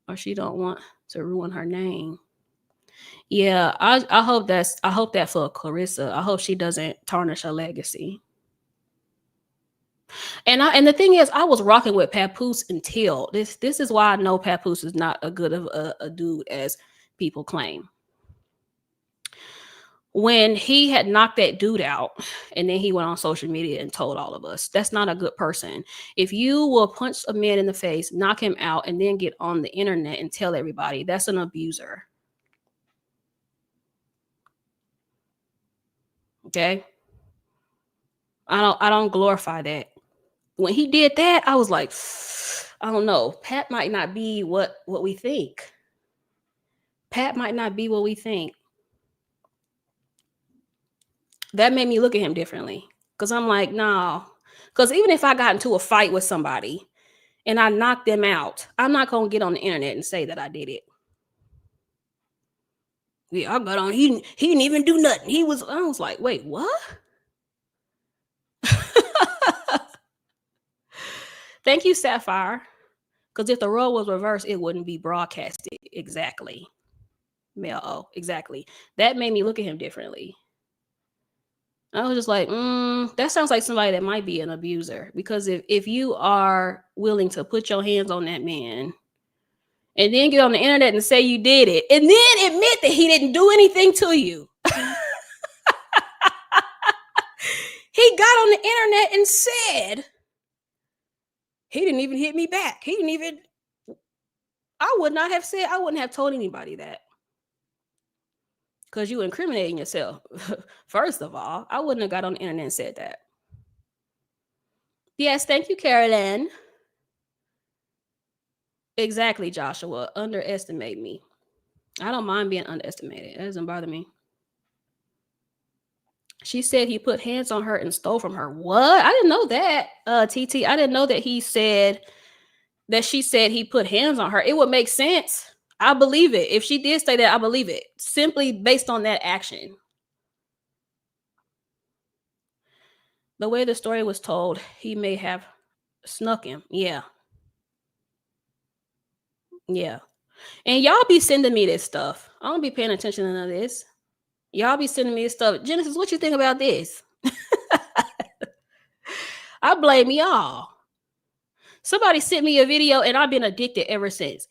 Or she don't want to ruin her name. Yeah, I hope that for Clarissa. I hope she doesn't tarnish her legacy. And the thing is, I was rocking with Papoose until this is why I know Papoose is not a good of a dude as people claim. When he had knocked that dude out and then he went on social media and told all of us, that's not a good person. If you will punch a man in the face, knock him out, and then get on the internet and tell everybody, that's an abuser. Okay? I don't glorify that. When he did that, I was like, I don't know. Pat might not be what we think. Pat might not be what we think. That made me look at him differently. Cause I'm like, no. Cause even if I got into a fight with somebody and I knocked them out, I'm not gonna get on the internet and say that I did it. Yeah, I got on. He didn't even do nothing. I was like, wait, what? Thank you, Sapphire. Because if the role was reversed, it wouldn't be broadcasted. Exactly. Male O. Exactly. That made me look at him differently. I was just like, that sounds like somebody that might be an abuser. Because if you are willing to put your hands on that man and then get on the internet and say you did it, and then admit that he didn't do anything to you. He got on the internet and said, he didn't even hit me back. He didn't even, I wouldn't have told anybody that. Because you incriminating yourself. First of all, I wouldn't have got on the internet and said that. Yes, thank you, Carolyn. Exactly, Joshua. Underestimate me. I don't mind being underestimated. It doesn't bother me. She said he put hands on her and stole from her. What? I didn't know that. TT, I didn't know that she said he put hands on her. It would make sense. I believe it. If she did say that, I believe it. Simply based on that action. The way the story was told, he may have snuck him. Yeah. Yeah. And y'all be sending me this stuff. I don't be paying attention to none of this. Y'all be sending me this stuff. Genesis, what you think about this? I blame y'all. Somebody sent me a video and I've been addicted ever since.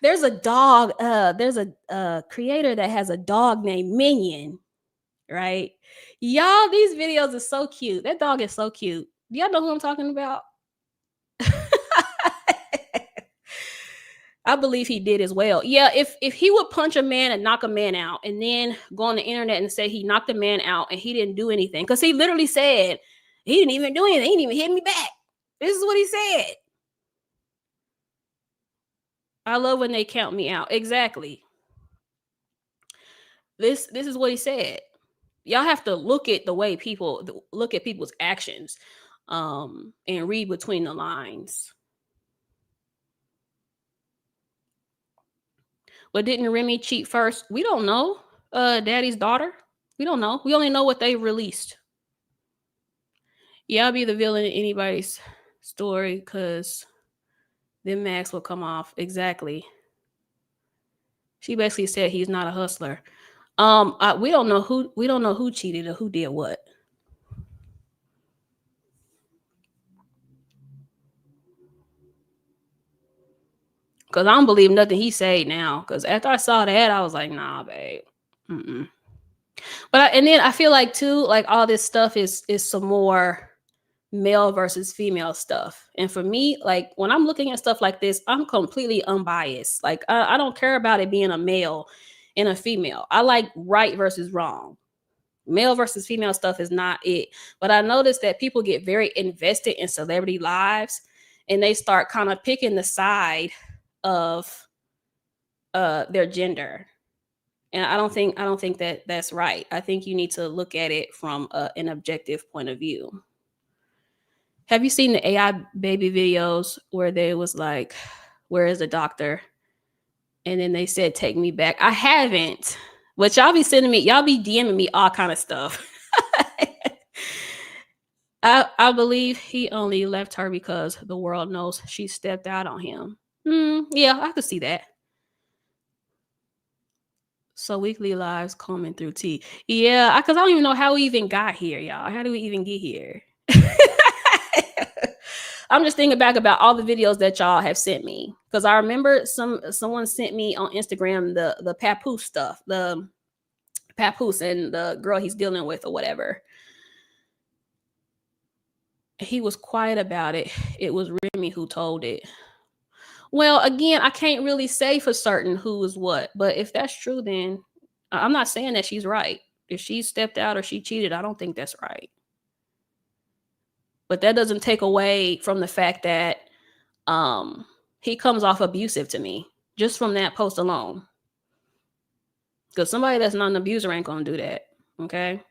There's a dog, there's a creator that has a dog named Minion, right? Y'all, these videos are so cute. That dog is so cute. Do y'all know who I'm talking about? I believe he did as well. Yeah, if he would punch a man and knock a man out and then go on the internet and say he knocked a man out and he didn't do anything, because he literally said he didn't even do anything. He didn't even hit me back. This is what he said. I love when they count me out. Exactly. This is what he said. Y'all have to look at the way people look at people's actions, and read between the lines. But didn't Remy cheat first? We don't know. Daddy's daughter. We don't know. We only know what they released. Yeah, I'll be the villain in anybody's story because then Max will come off. Exactly. She basically said he's not a hustler. We don't know who cheated or who did what. Cause I don't believe nothing he said now. Cause after I saw that, I was like, nah, babe. Mm-mm. And then I feel like too, like all this stuff is some more male versus female stuff. And for me, like when I'm looking at stuff like this, I'm completely unbiased. Like I don't care about it being a male and a female. I like right versus wrong. Male versus female stuff is not it. But I noticed that people get very invested in celebrity lives and they start kind of picking the side of their gender. And I don't think that that's right. I think you need to look at it from an objective point of view. Have you seen the AI baby videos where they was like, "Where is the doctor?" And then they said, "Take me back." I haven't, but y'all be sending me, y'all be DMing me all kind of stuff. I believe he only left her because the world knows she stepped out on him. Yeah, I could see that. So weekly lives coming through T. Yeah, because I don't even know how we even got here, y'all. How do we even get here? I'm just thinking back about all the videos that y'all have sent me because I remember someone sent me on Instagram the papoose stuff, the papoose and the girl he's dealing with or whatever. He was quiet about it. It was Remy who told it. Well, again, I can't really say for certain who is what, but if that's true, then I'm not saying that she's right. If she stepped out or she cheated, I don't think that's right. But that doesn't take away from the fact that he comes off abusive to me just from that post alone. Because somebody that's not an abuser ain't gonna do that. Okay.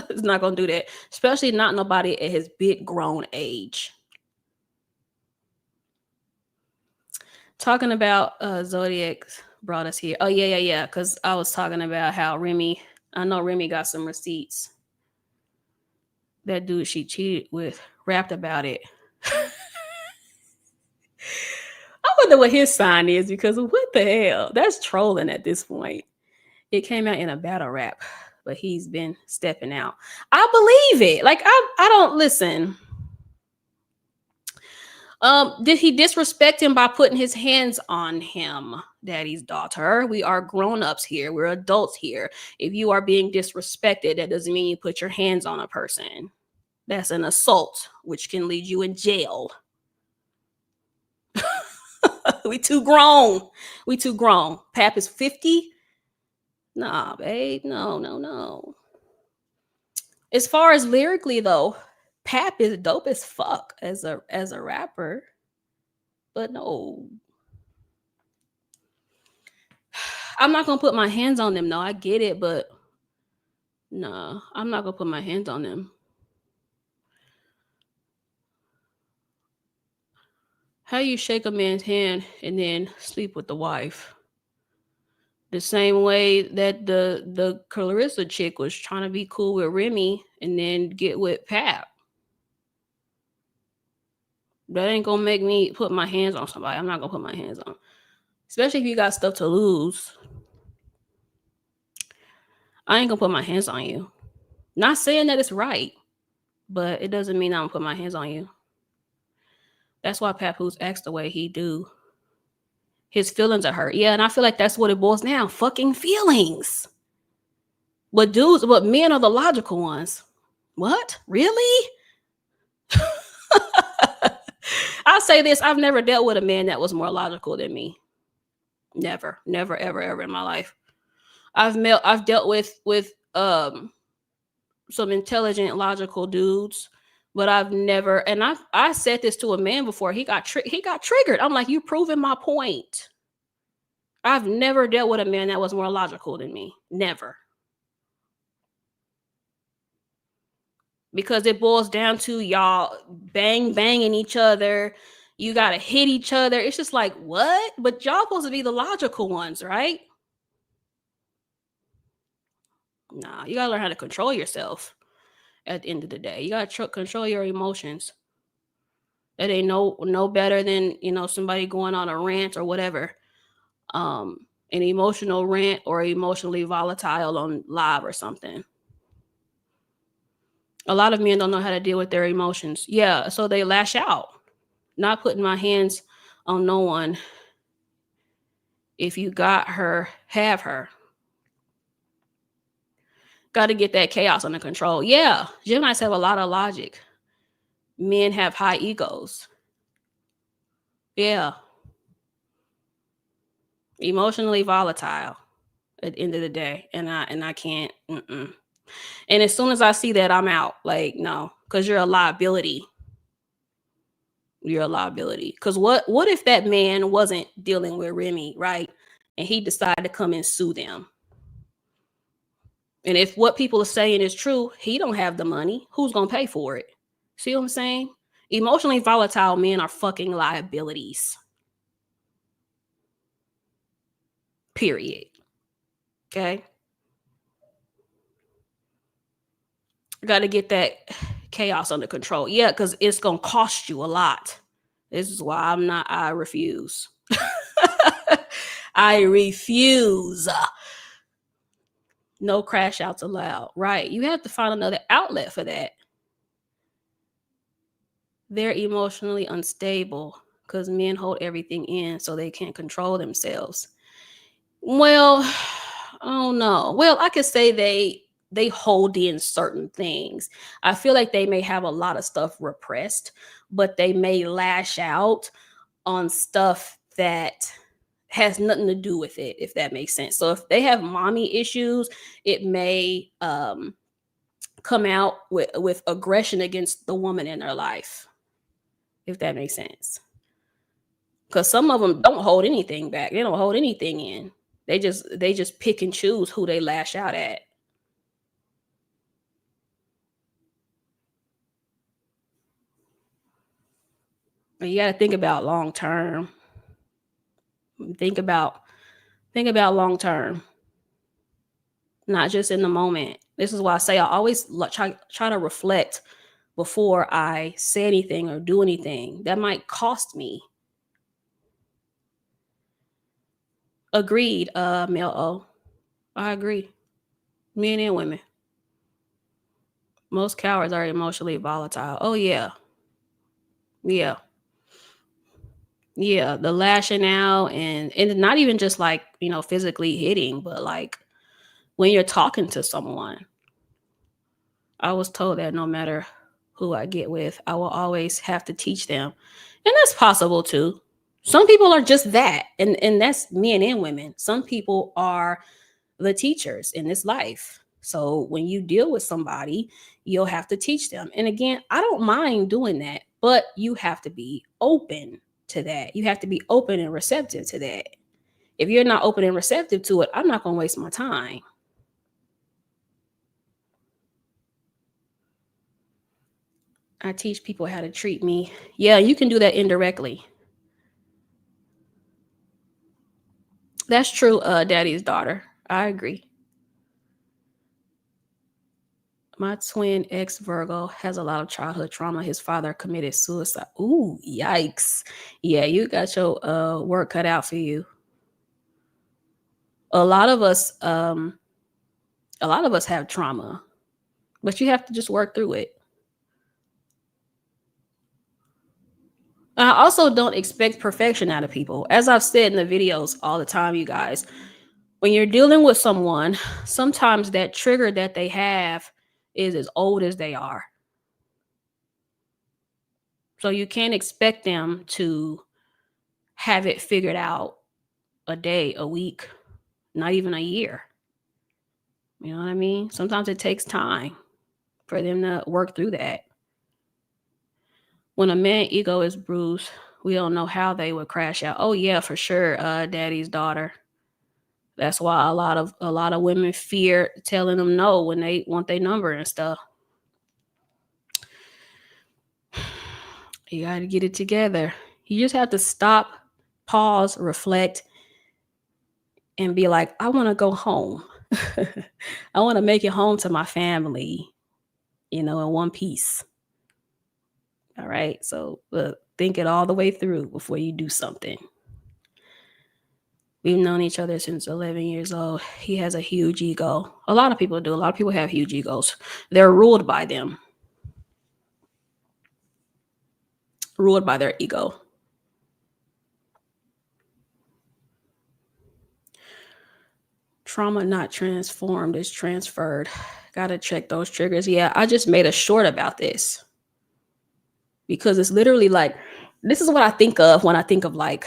It's not gonna do that. Especially not nobody at his big grown age. Talking about Zodiac brought us here. Oh, yeah. Because I was talking about how I know Remy got some receipts. That dude she cheated with rapped about it. I wonder what his sign is because what the hell? That's trolling at this point. It came out in a battle rap, but he's been stepping out. I believe it. Like I don't listen. Did he disrespect him by putting his hands on him? Daddy's daughter. We are grown-ups here. We're adults here. If you are being disrespected, that doesn't mean you put your hands on a person. That's an assault, which can lead you in jail. We too grown. We too grown. Pap is 50. Nah, babe. No. As far as lyrically though, Pap is dope as fuck as a rapper. But no. I'm not gonna put my hands on them. No, I get it, but no, I'm not gonna put my hands on them. How you shake a man's hand and then sleep with the wife? The same way that the Clarissa chick was trying to be cool with Remy and then get with Pap. That ain't gonna make me put my hands on somebody. I'm not gonna put my hands on, especially if you got stuff to lose. I ain't gonna put my hands on you. Not saying that it's right, but it doesn't mean I'm gonna put my hands on you. That's why Papoose acts the way he do. His feelings are hurt. Yeah, and I feel like that's what it boils down. Fucking feelings. But men are the logical ones. What? Really? I'll say this. I've never dealt with a man that was more logical than me. Never, ever in my life. I've dealt with some intelligent, logical dudes, but I've never. And I said this to a man before. He got triggered. I'm like, you proving my point. I've never dealt with a man that was more logical than me. Never. Because it boils down to y'all banging each other. You got to hit each other. It's just like, what? But y'all supposed to be the logical ones, right? Nah, you got to learn how to control yourself at the end of the day. You got to control your emotions. It ain't no better than, somebody going on a rant or whatever. An emotional rant or emotionally volatile on live or something. A lot of men don't know how to deal with their emotions. Yeah, so they lash out. Not putting my hands on no one. If you got her, have her. Got to get that chaos under control. Yeah, Geminis have a lot of logic. Men have high egos. Yeah. Emotionally volatile at the end of the day. And I can't. And as soon as I see that, I'm out. Like, no, because you're a liability. You're a liability. Because what if that man wasn't dealing with Remy, right? And he decided to come and sue them. And if what people are saying is true, he don't have the money. Who's going to pay for it? See what I'm saying? Emotionally volatile men are fucking liabilities. Period. Okay? Got to get that chaos under control. Yeah, because it's going to cost you a lot. This is why I refuse. I refuse. No crash outs allowed. Right. You have to find another outlet for that. They're emotionally unstable because men hold everything in so they can't control themselves. Well, I don't know. Well, I could say they hold in certain things. I feel like they may have a lot of stuff repressed, but they may lash out on stuff that has nothing to do with it, if that makes sense. So if they have mommy issues, it may come out with aggression against the woman in their life, if that makes sense. Because some of them don't hold anything back. They don't hold anything in. They just pick and choose who they lash out at. And you got to think about long term. Think about long term, not just in the moment. This is why I say I always try to reflect before I say anything or do anything that might cost me. Agreed, Mel O. I agree. Men and women. Most cowards are emotionally volatile. Oh yeah. Yeah. Yeah. The lashing out and not even just like, physically hitting, but like when you're talking to someone. I was told that no matter who I get with, I will always have to teach them. And that's possible too. Some people are just that. And that's men and women. Some people are the teachers in this life. So when you deal with somebody, you'll have to teach them. And again, I don't mind doing that, but you have to be open to that. You have to be open and receptive to that. If you're not open and receptive to it, I'm not going to waste my time. I teach people how to treat me. Yeah, you can do that indirectly. That's true, daddy's daughter. I agree. My twin ex Virgo has a lot of childhood trauma. His father committed suicide. Ooh, yikes. Yeah, you got your work cut out for you. A lot of us have trauma, but you have to just work through it. I also don't expect perfection out of people. As I've said in the videos all the time, you guys, when you're dealing with someone, sometimes that trigger that they have is as old as they are. So you can't expect them to have it figured out a day, a week, not even a year. You know what I mean? Sometimes it takes time for them to work through that. When a man ego is bruised, we don't know how they would crash out. Oh yeah, for sure, daddy's daughter. That's why a lot of women fear telling them no when they want their number and stuff. You got to get it together. You just have to stop, pause, reflect, and be like, I want to go home. I want to make it home to my family, in one piece. All right. So think it all the way through before you do something. We've known each other since 11 years old. He has a huge ego. A lot of people do. A lot of people have huge egos. They're ruled by them, ruled by their ego. Trauma not transformed is transferred. Got to check those triggers. Yeah, I just made a short about this because it's literally like, this is what I think of when I think of like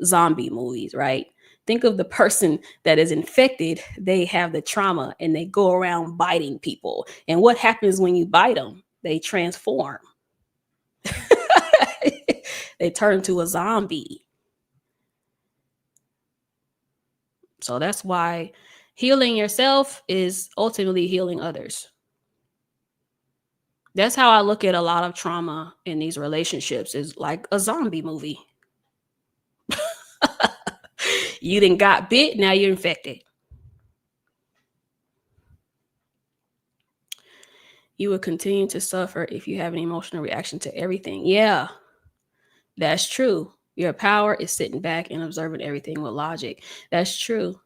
zombie movies, right? Think of the person that is infected. They have the trauma and they go around biting people. And what happens when you bite them? They transform. They turn to a zombie. So that's why healing yourself is ultimately healing others. That's how I look at a lot of trauma in these relationships, is like a zombie movie. You done got bit, now you're infected. You will continue to suffer if you have an emotional reaction to everything. Yeah, that's true. Your power is sitting back and observing everything with logic. That's true.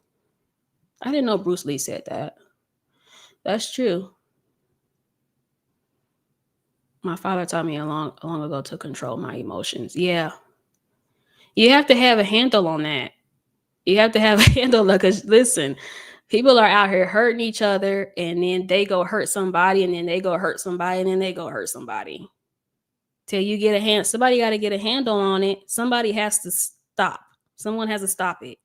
I didn't know Bruce Lee said that. That's true. My father taught me long ago to control my emotions. Yeah. You have to have a handle on that. You have to have a handle, because listen, people are out here hurting each other, and then they go hurt somebody, and then they go hurt somebody, and then they go hurt somebody. Till you get a hand, somebody got to get a handle on it. Somebody has to stop. Someone has to stop it.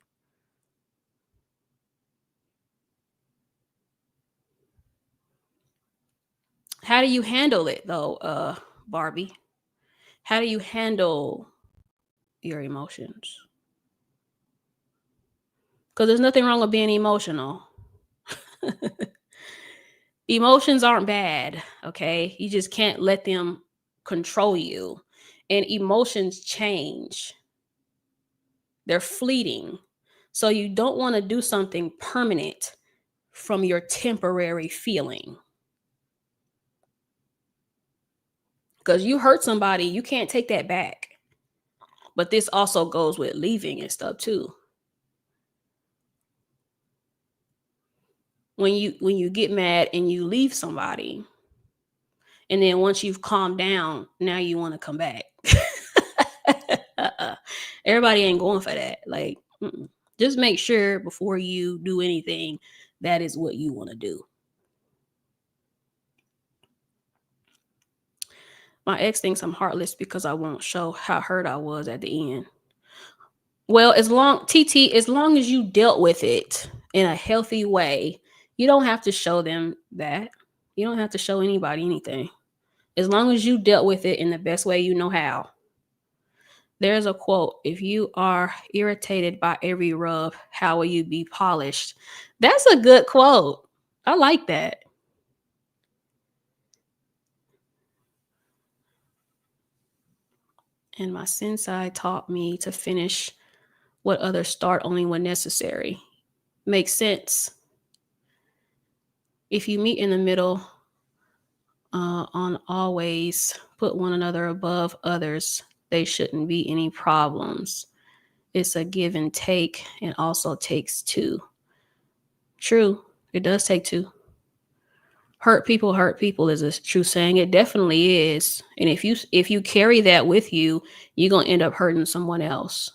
How do you handle it though, Barbie? How do you handle your emotions? Because there's nothing wrong with being emotional. Emotions aren't bad, okay? You just can't let them control you. And emotions change, they're fleeting. So you don't want to do something permanent from your temporary feeling. Because you hurt somebody, you can't take that back. But this also goes with leaving and stuff too. When you get mad and you leave somebody, and then once you've calmed down, now you want to come back. Everybody ain't going for that. Like, just make sure before you do anything, that is what you want to do. My ex thinks I'm heartless because I won't show how hurt I was at the end. Well, as long as you dealt with it in a healthy way, you don't have to show them that. You don't have to show anybody anything. As long as you dealt with it in the best way you know how. There's a quote: if you are irritated by every rub, how will you be polished? That's a good quote. I like that. And my sensei taught me to finish what others start only when necessary. Makes sense. If you meet in the middle on always put one another above others, they shouldn't be any problems. It's a give and take, and also takes two. True, it does take two. Hurt people is a true saying. It definitely is. And if you carry that with you, you're gonna end up hurting someone else.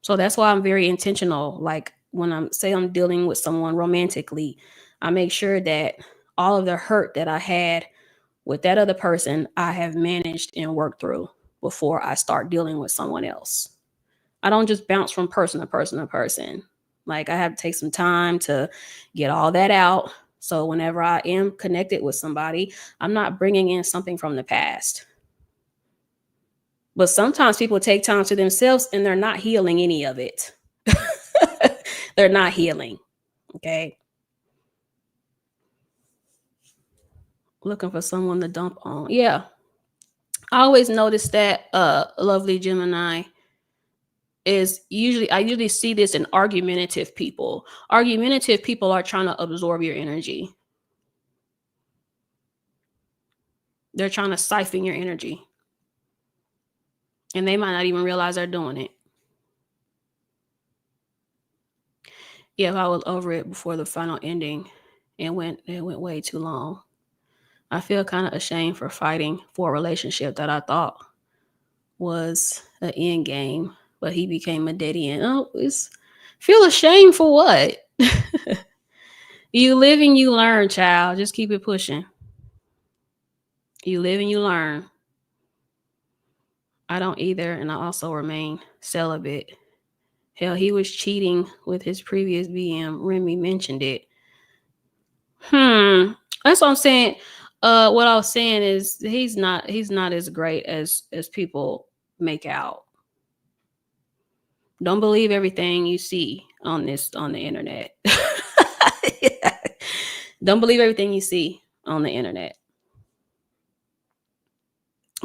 So that's why I'm very intentional. Like when I'm dealing with someone romantically, I make sure that all of the hurt that I had with that other person, I have managed and worked through before I start dealing with someone else. I don't just bounce from person to person to person. Like I have to take some time to get all that out. So whenever I am connected with somebody, I'm not bringing in something from the past. But sometimes people take time to themselves and they're not healing any of it. They're not healing. Okay. Looking for someone to dump on. Yeah. I always notice that lovely Gemini is I usually see this in argumentative people. Argumentative people are trying to absorb your energy. They're trying to siphon your energy. And they might not even realize they're doing it. Yeah, if I was over it before the final ending, it went way too long. I feel kind of ashamed for fighting for a relationship that I thought was an end game, but he became a dead end. Oh, feel ashamed for what? You live and you learn, child. Just keep it pushing. You live and you learn. I don't either, and I also remain celibate. Hell, he was cheating with his previous BM. Remy mentioned it. That's what I'm saying. What I was saying is he's not as great as people make out. Don't believe everything you see on the internet. Yeah. Don't believe everything you see on the internet,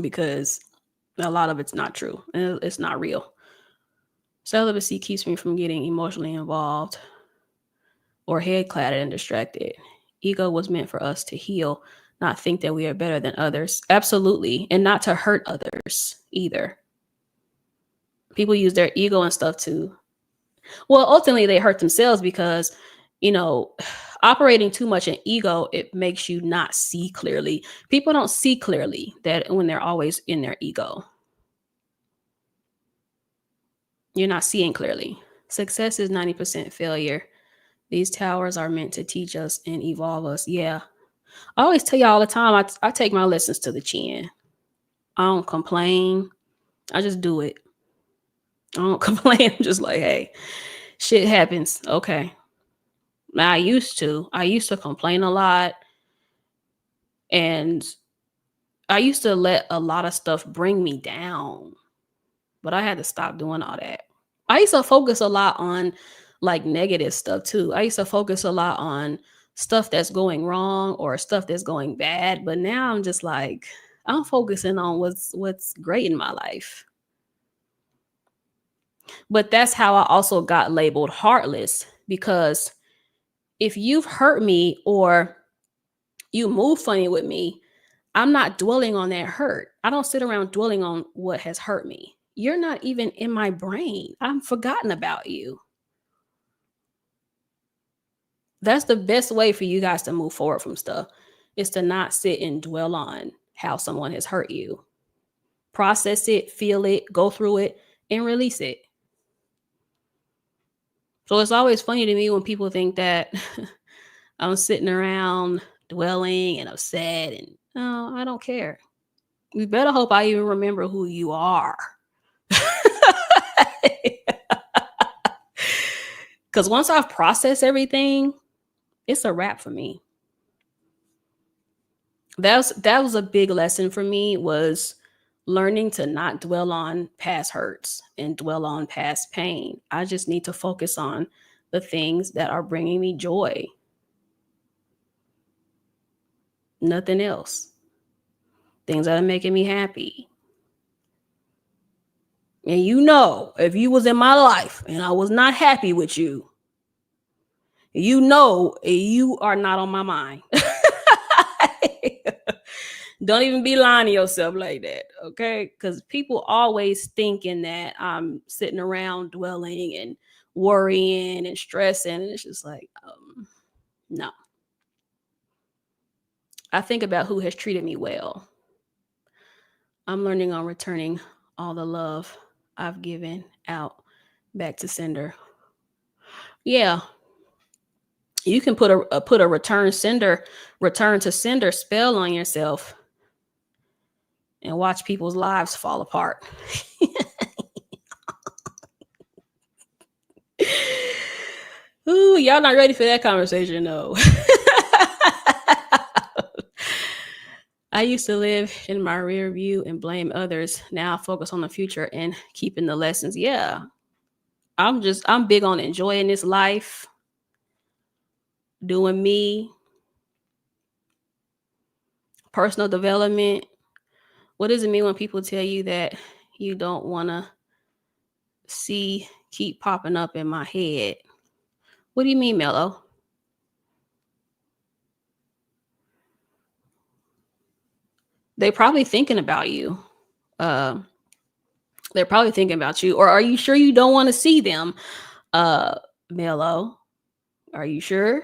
because a lot of it's not true. It's not real. Celibacy keeps me from getting emotionally involved or head clouded and distracted. Ego was meant for us to heal, not think that we are better than others. Absolutely. And not to hurt others either. People use their ego and stuff to, well, ultimately they hurt themselves because, operating too much in ego, it makes you not see clearly. People don't see clearly that when they're always in their ego. You're not seeing clearly. Success is 90% failure. These towers are meant to teach us and evolve us. Yeah. I always tell you all the time, I take my lessons to the chin. I don't complain. I just do it. I don't complain. I'm just like, hey, shit happens. Okay. Now I used to complain a lot. And I used to let a lot of stuff bring me down. But I had to stop doing all that. I used to focus a lot on like negative stuff too. I used to focus a lot on stuff that's going wrong or stuff that's going bad. But now I'm just like, I'm focusing on what's great in my life. But that's how I also got labeled heartless, because if you've hurt me or you move funny with me, I'm not dwelling on that hurt. I don't sit around dwelling on what has hurt me. You're not even in my brain. I'm forgotten about you. That's the best way for you guys to move forward from stuff, is to not sit and dwell on how someone has hurt you. Process it, feel it, go through it, and release it. So it's always funny to me when people think that I'm sitting around dwelling and upset, and no, I don't care. You better hope I even remember who you are. Because once I've processed everything, it's a wrap for me. That was a big lesson for me, was learning to not dwell on past hurts and dwell on past pain. I just need to focus on the things that are bringing me joy. Nothing else. Things that are making me happy. And if you was in my life and I was not happy with you, you are not on my mind. Don't even be lying to yourself like that, okay? Because people always thinking that I'm sitting around dwelling and worrying and stressing, and it's just like, no. I think about who has treated me well. I'm learning on returning all the love I've given out back to sender. Yeah. You can put a return to sender spell on yourself and watch people's lives fall apart. Ooh, y'all not ready for that conversation, though. I used to live in my rear view and blame others. Now I focus on the future and keeping the lessons. Yeah. I'm big on enjoying this life, doing me, personal development. What does it mean when people tell you that you don't want to see keep popping up in my head? What do you mean, Mello? They probably thinking about you. Um, they're probably thinking about you. Or are you sure you don't want to see them? Uh, Mello, are you sure?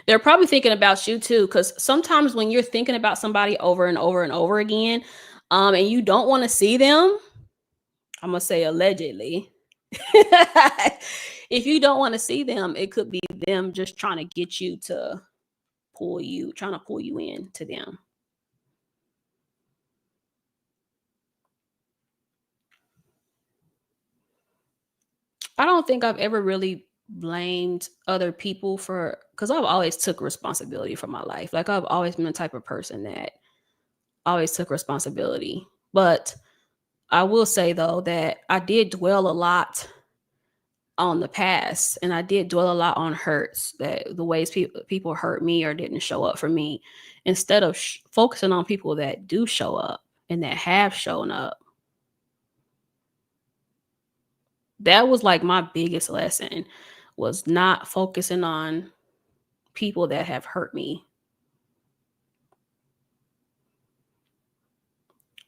They're probably thinking about you too, because sometimes when you're thinking about somebody over and over and over again, and you don't want to see them, I'm gonna say allegedly. If you don't want to see them, it could be them just trying to get you to trying to pull you in to them. I don't think I've ever really blamed other people for because I've always took responsibility for my life. Like I've always been the type of person that always took responsibility. But I will say though that I did dwell a lot on the past and I did dwell a lot on hurts, that the ways people hurt me or didn't show up for me, instead of focusing on people that do show up and that have shown up. That was like my biggest lesson, was not focusing on people that have hurt me.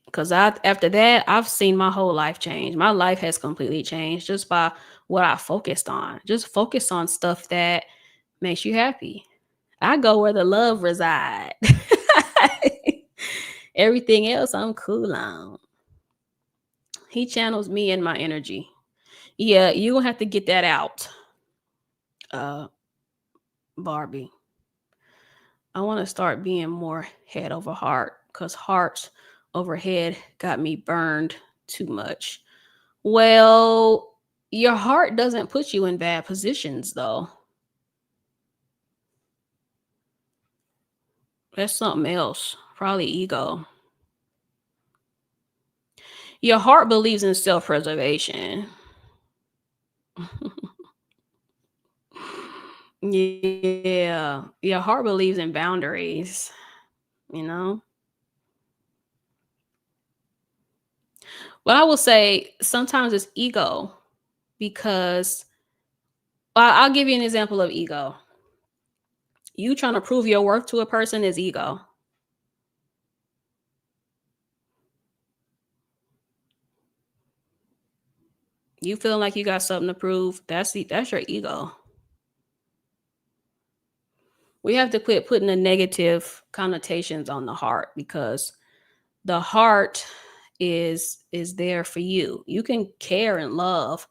Because I after that, I've seen my whole life change. My life has completely changed just by what I focused on. Just focus on stuff that makes you happy. I go where the love reside. Everything else I'm cool on. He channels me and my energy. Yeah, you gonna have to get that out, uh, Barbie. I want to start being more head over heart because heart over head got me burned too much. Well, your heart doesn't put you in bad positions, though. That's something else. Probably ego. Your heart believes in self preservation. Yeah. Your heart believes in boundaries, you know? But I will say sometimes it's ego because I'll give you an example of ego. You trying to prove your worth to a person is ego. You feeling like you got something to prove, that's your ego. We have to quit putting the negative connotations on the heart because the heart is there for you. You can care and love.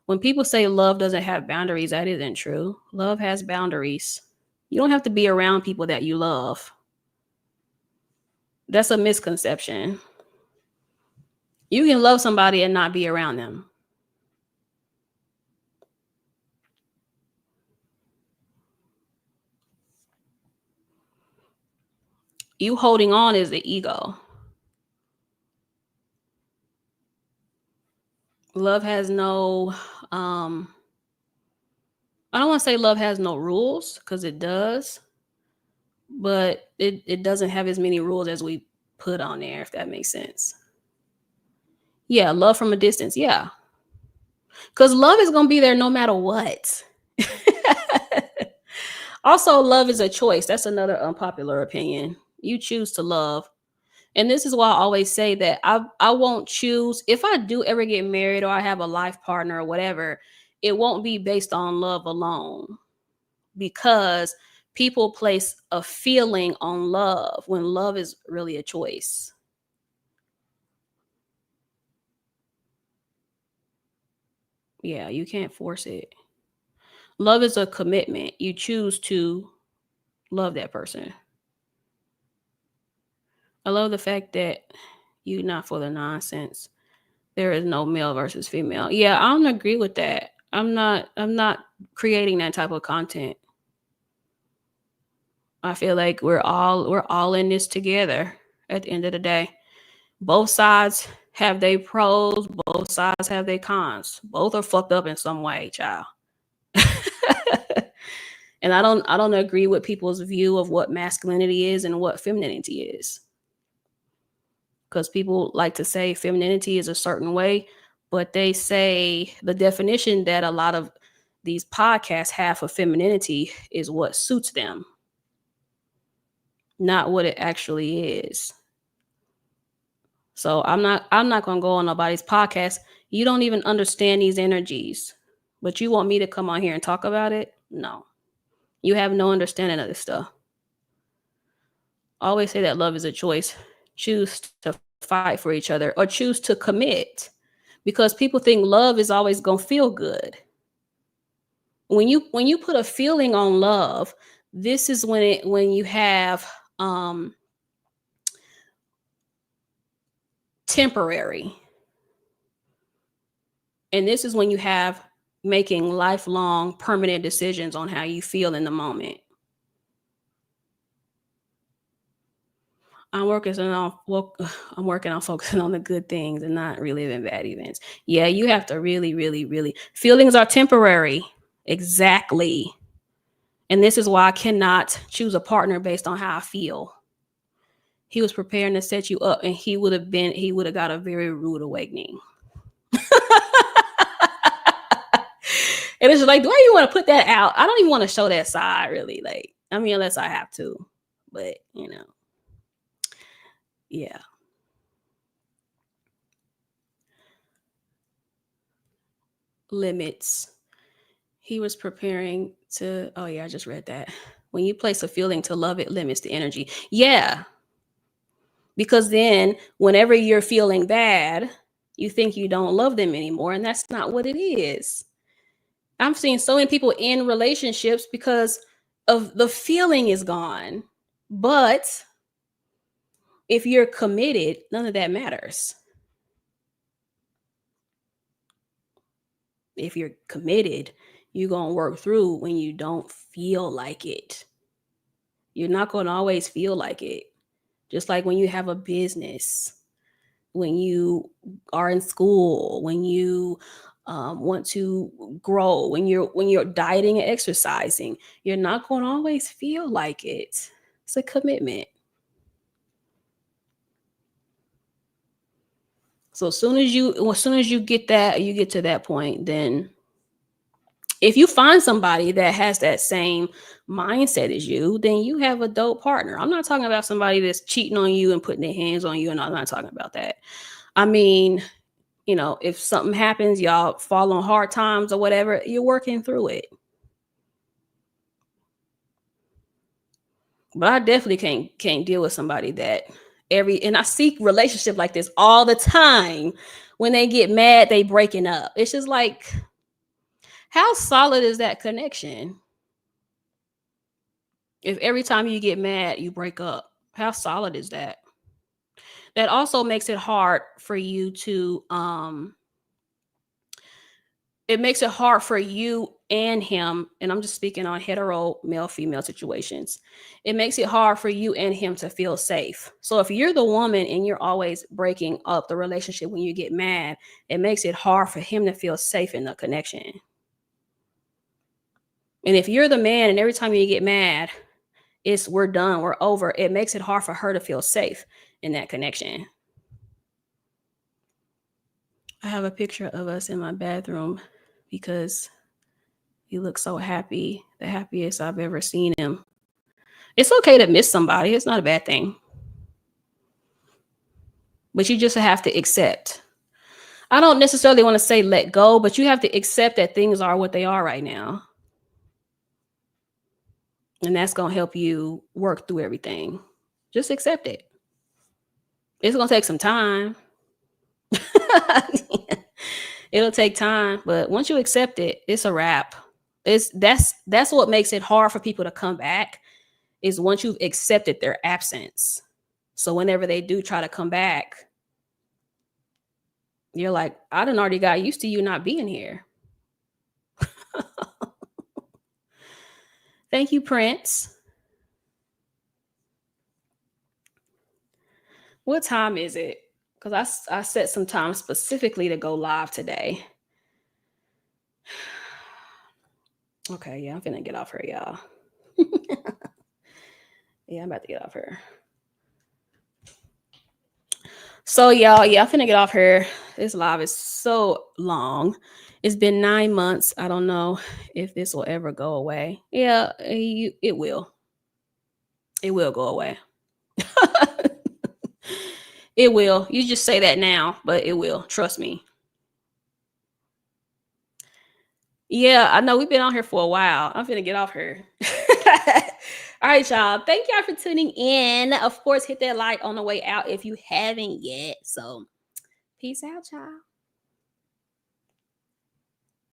When people say love doesn't have boundaries, that isn't true. Love has boundaries. You don't have to be around people that you love. That's a misconception. You can love somebody and not be around them. You holding on is the ego. Love has no I don't want to say love has no rules because it does, but it doesn't have as many rules as we put on there, if that makes sense. Yeah, love from a distance. Yeah. Because love is going to be there no matter what. Also, love is a choice. That's another unpopular opinion. You choose to love. And this is why I always say that I won't choose if I do ever get married or I have a life partner or whatever, it won't be based on love alone because people place a feeling on love when love is really a choice. Yeah, you can't force it. Love is a commitment. You choose to love that person. I love the fact that you not for the nonsense. There is no male versus female. Yeah, I don't agree with that. I'm not creating that type of content. I feel like we're all in this together at the end of the day. Both sides have their pros, both sides have their cons. Both are fucked up in some way, child. And I don't agree with people's view of what masculinity is and what femininity is. Because people like to say femininity is a certain way, but they say the definition that a lot of these podcasts have for femininity is what suits them, not what it actually is. So I'm not gonna go on nobody's podcast. You don't even understand these energies, but you want me to come on here and talk about it? No. You have no understanding of this stuff. I always say that love is a choice. Choose to fight for each other or choose to commit, because people think love is always gonna feel good. When you put a feeling on love, this is when you have temporary. And this is when you have making lifelong permanent decisions on how you feel in the moment. I'm working on focusing on the good things and not reliving bad events. Yeah, you have to really, really, really. Feelings are temporary. Exactly. And this is why I cannot choose a partner based on how I feel. He was preparing to set you up, and he would have got a very rude awakening. And it's just like, do I even want to put that out? I don't even want to show that side, really. Like, I mean, unless I have to. But, yeah. Limits. He was preparing to, oh yeah, I just read that. When you place a feeling to love, it limits the energy. Yeah. Because then whenever you're feeling bad, you think you don't love them anymore. And that's not what it is. I'm seeing so many people in relationships because of the feeling is gone. But if you're committed, none of that matters. If you're committed, you're going to work through when you don't feel like it. You're not going to always feel like it. Just like when you have a business, when you are in school, when you want to grow, when you're dieting and exercising, you're not going to always feel like it. It's a commitment. So as soon as you get to that point, then if you find somebody that has that same mindset as you, then you have a dope partner. I'm not talking about somebody that's cheating on you and putting their hands on you, and I'm not talking about that. I mean, if something happens, y'all fall on hard times or whatever, you're working through it. But I definitely can't deal with somebody that and I see relationship like this all the time. When they get mad, they breaking up. It's just like, how solid is that connection? If every time you get mad, you break up, how solid is that? That also makes it hard for you to it makes it hard for you and him, and I'm just speaking on hetero male female situations. It makes it hard for you and him to feel safe. So if you're the woman and you're always breaking up the relationship when you get mad, it makes it hard for him to feel safe in the connection. And if you're the man and every time you get mad, we're done, we're over, it makes it hard for her to feel safe in that connection. I have a picture of us in my bathroom because he looks so happy, the happiest I've ever seen him. It's okay to miss somebody. It's not a bad thing. But you just have to accept. I don't necessarily want to say let go, but you have to accept that things are what they are right now. And that's going to help you work through everything. Just accept it. It's going to take some time. It'll take time, but once you accept it, it's a wrap. That's what makes it hard for people to come back, is once you've accepted their absence. So whenever they do try to come back, you're like, I done already got used to you not being here. Thank you, Prince. What time is it? because I set some time specifically to go live today. Okay, yeah, I'm finna get off her, y'all. Yeah, I'm about to get off her. So, y'all, yeah, I'm finna get off her. This live is so long. It's been 9 months. I don't know if this will ever go away. Yeah, it will. It will go away. It will. You just say that now, but it will. Trust me. Yeah, I know we've been on here for a while. I'm finna get off her. All right, y'all. Thank y'all for tuning in. Of course, hit that like on the way out if you haven't yet. So, peace out, y'all.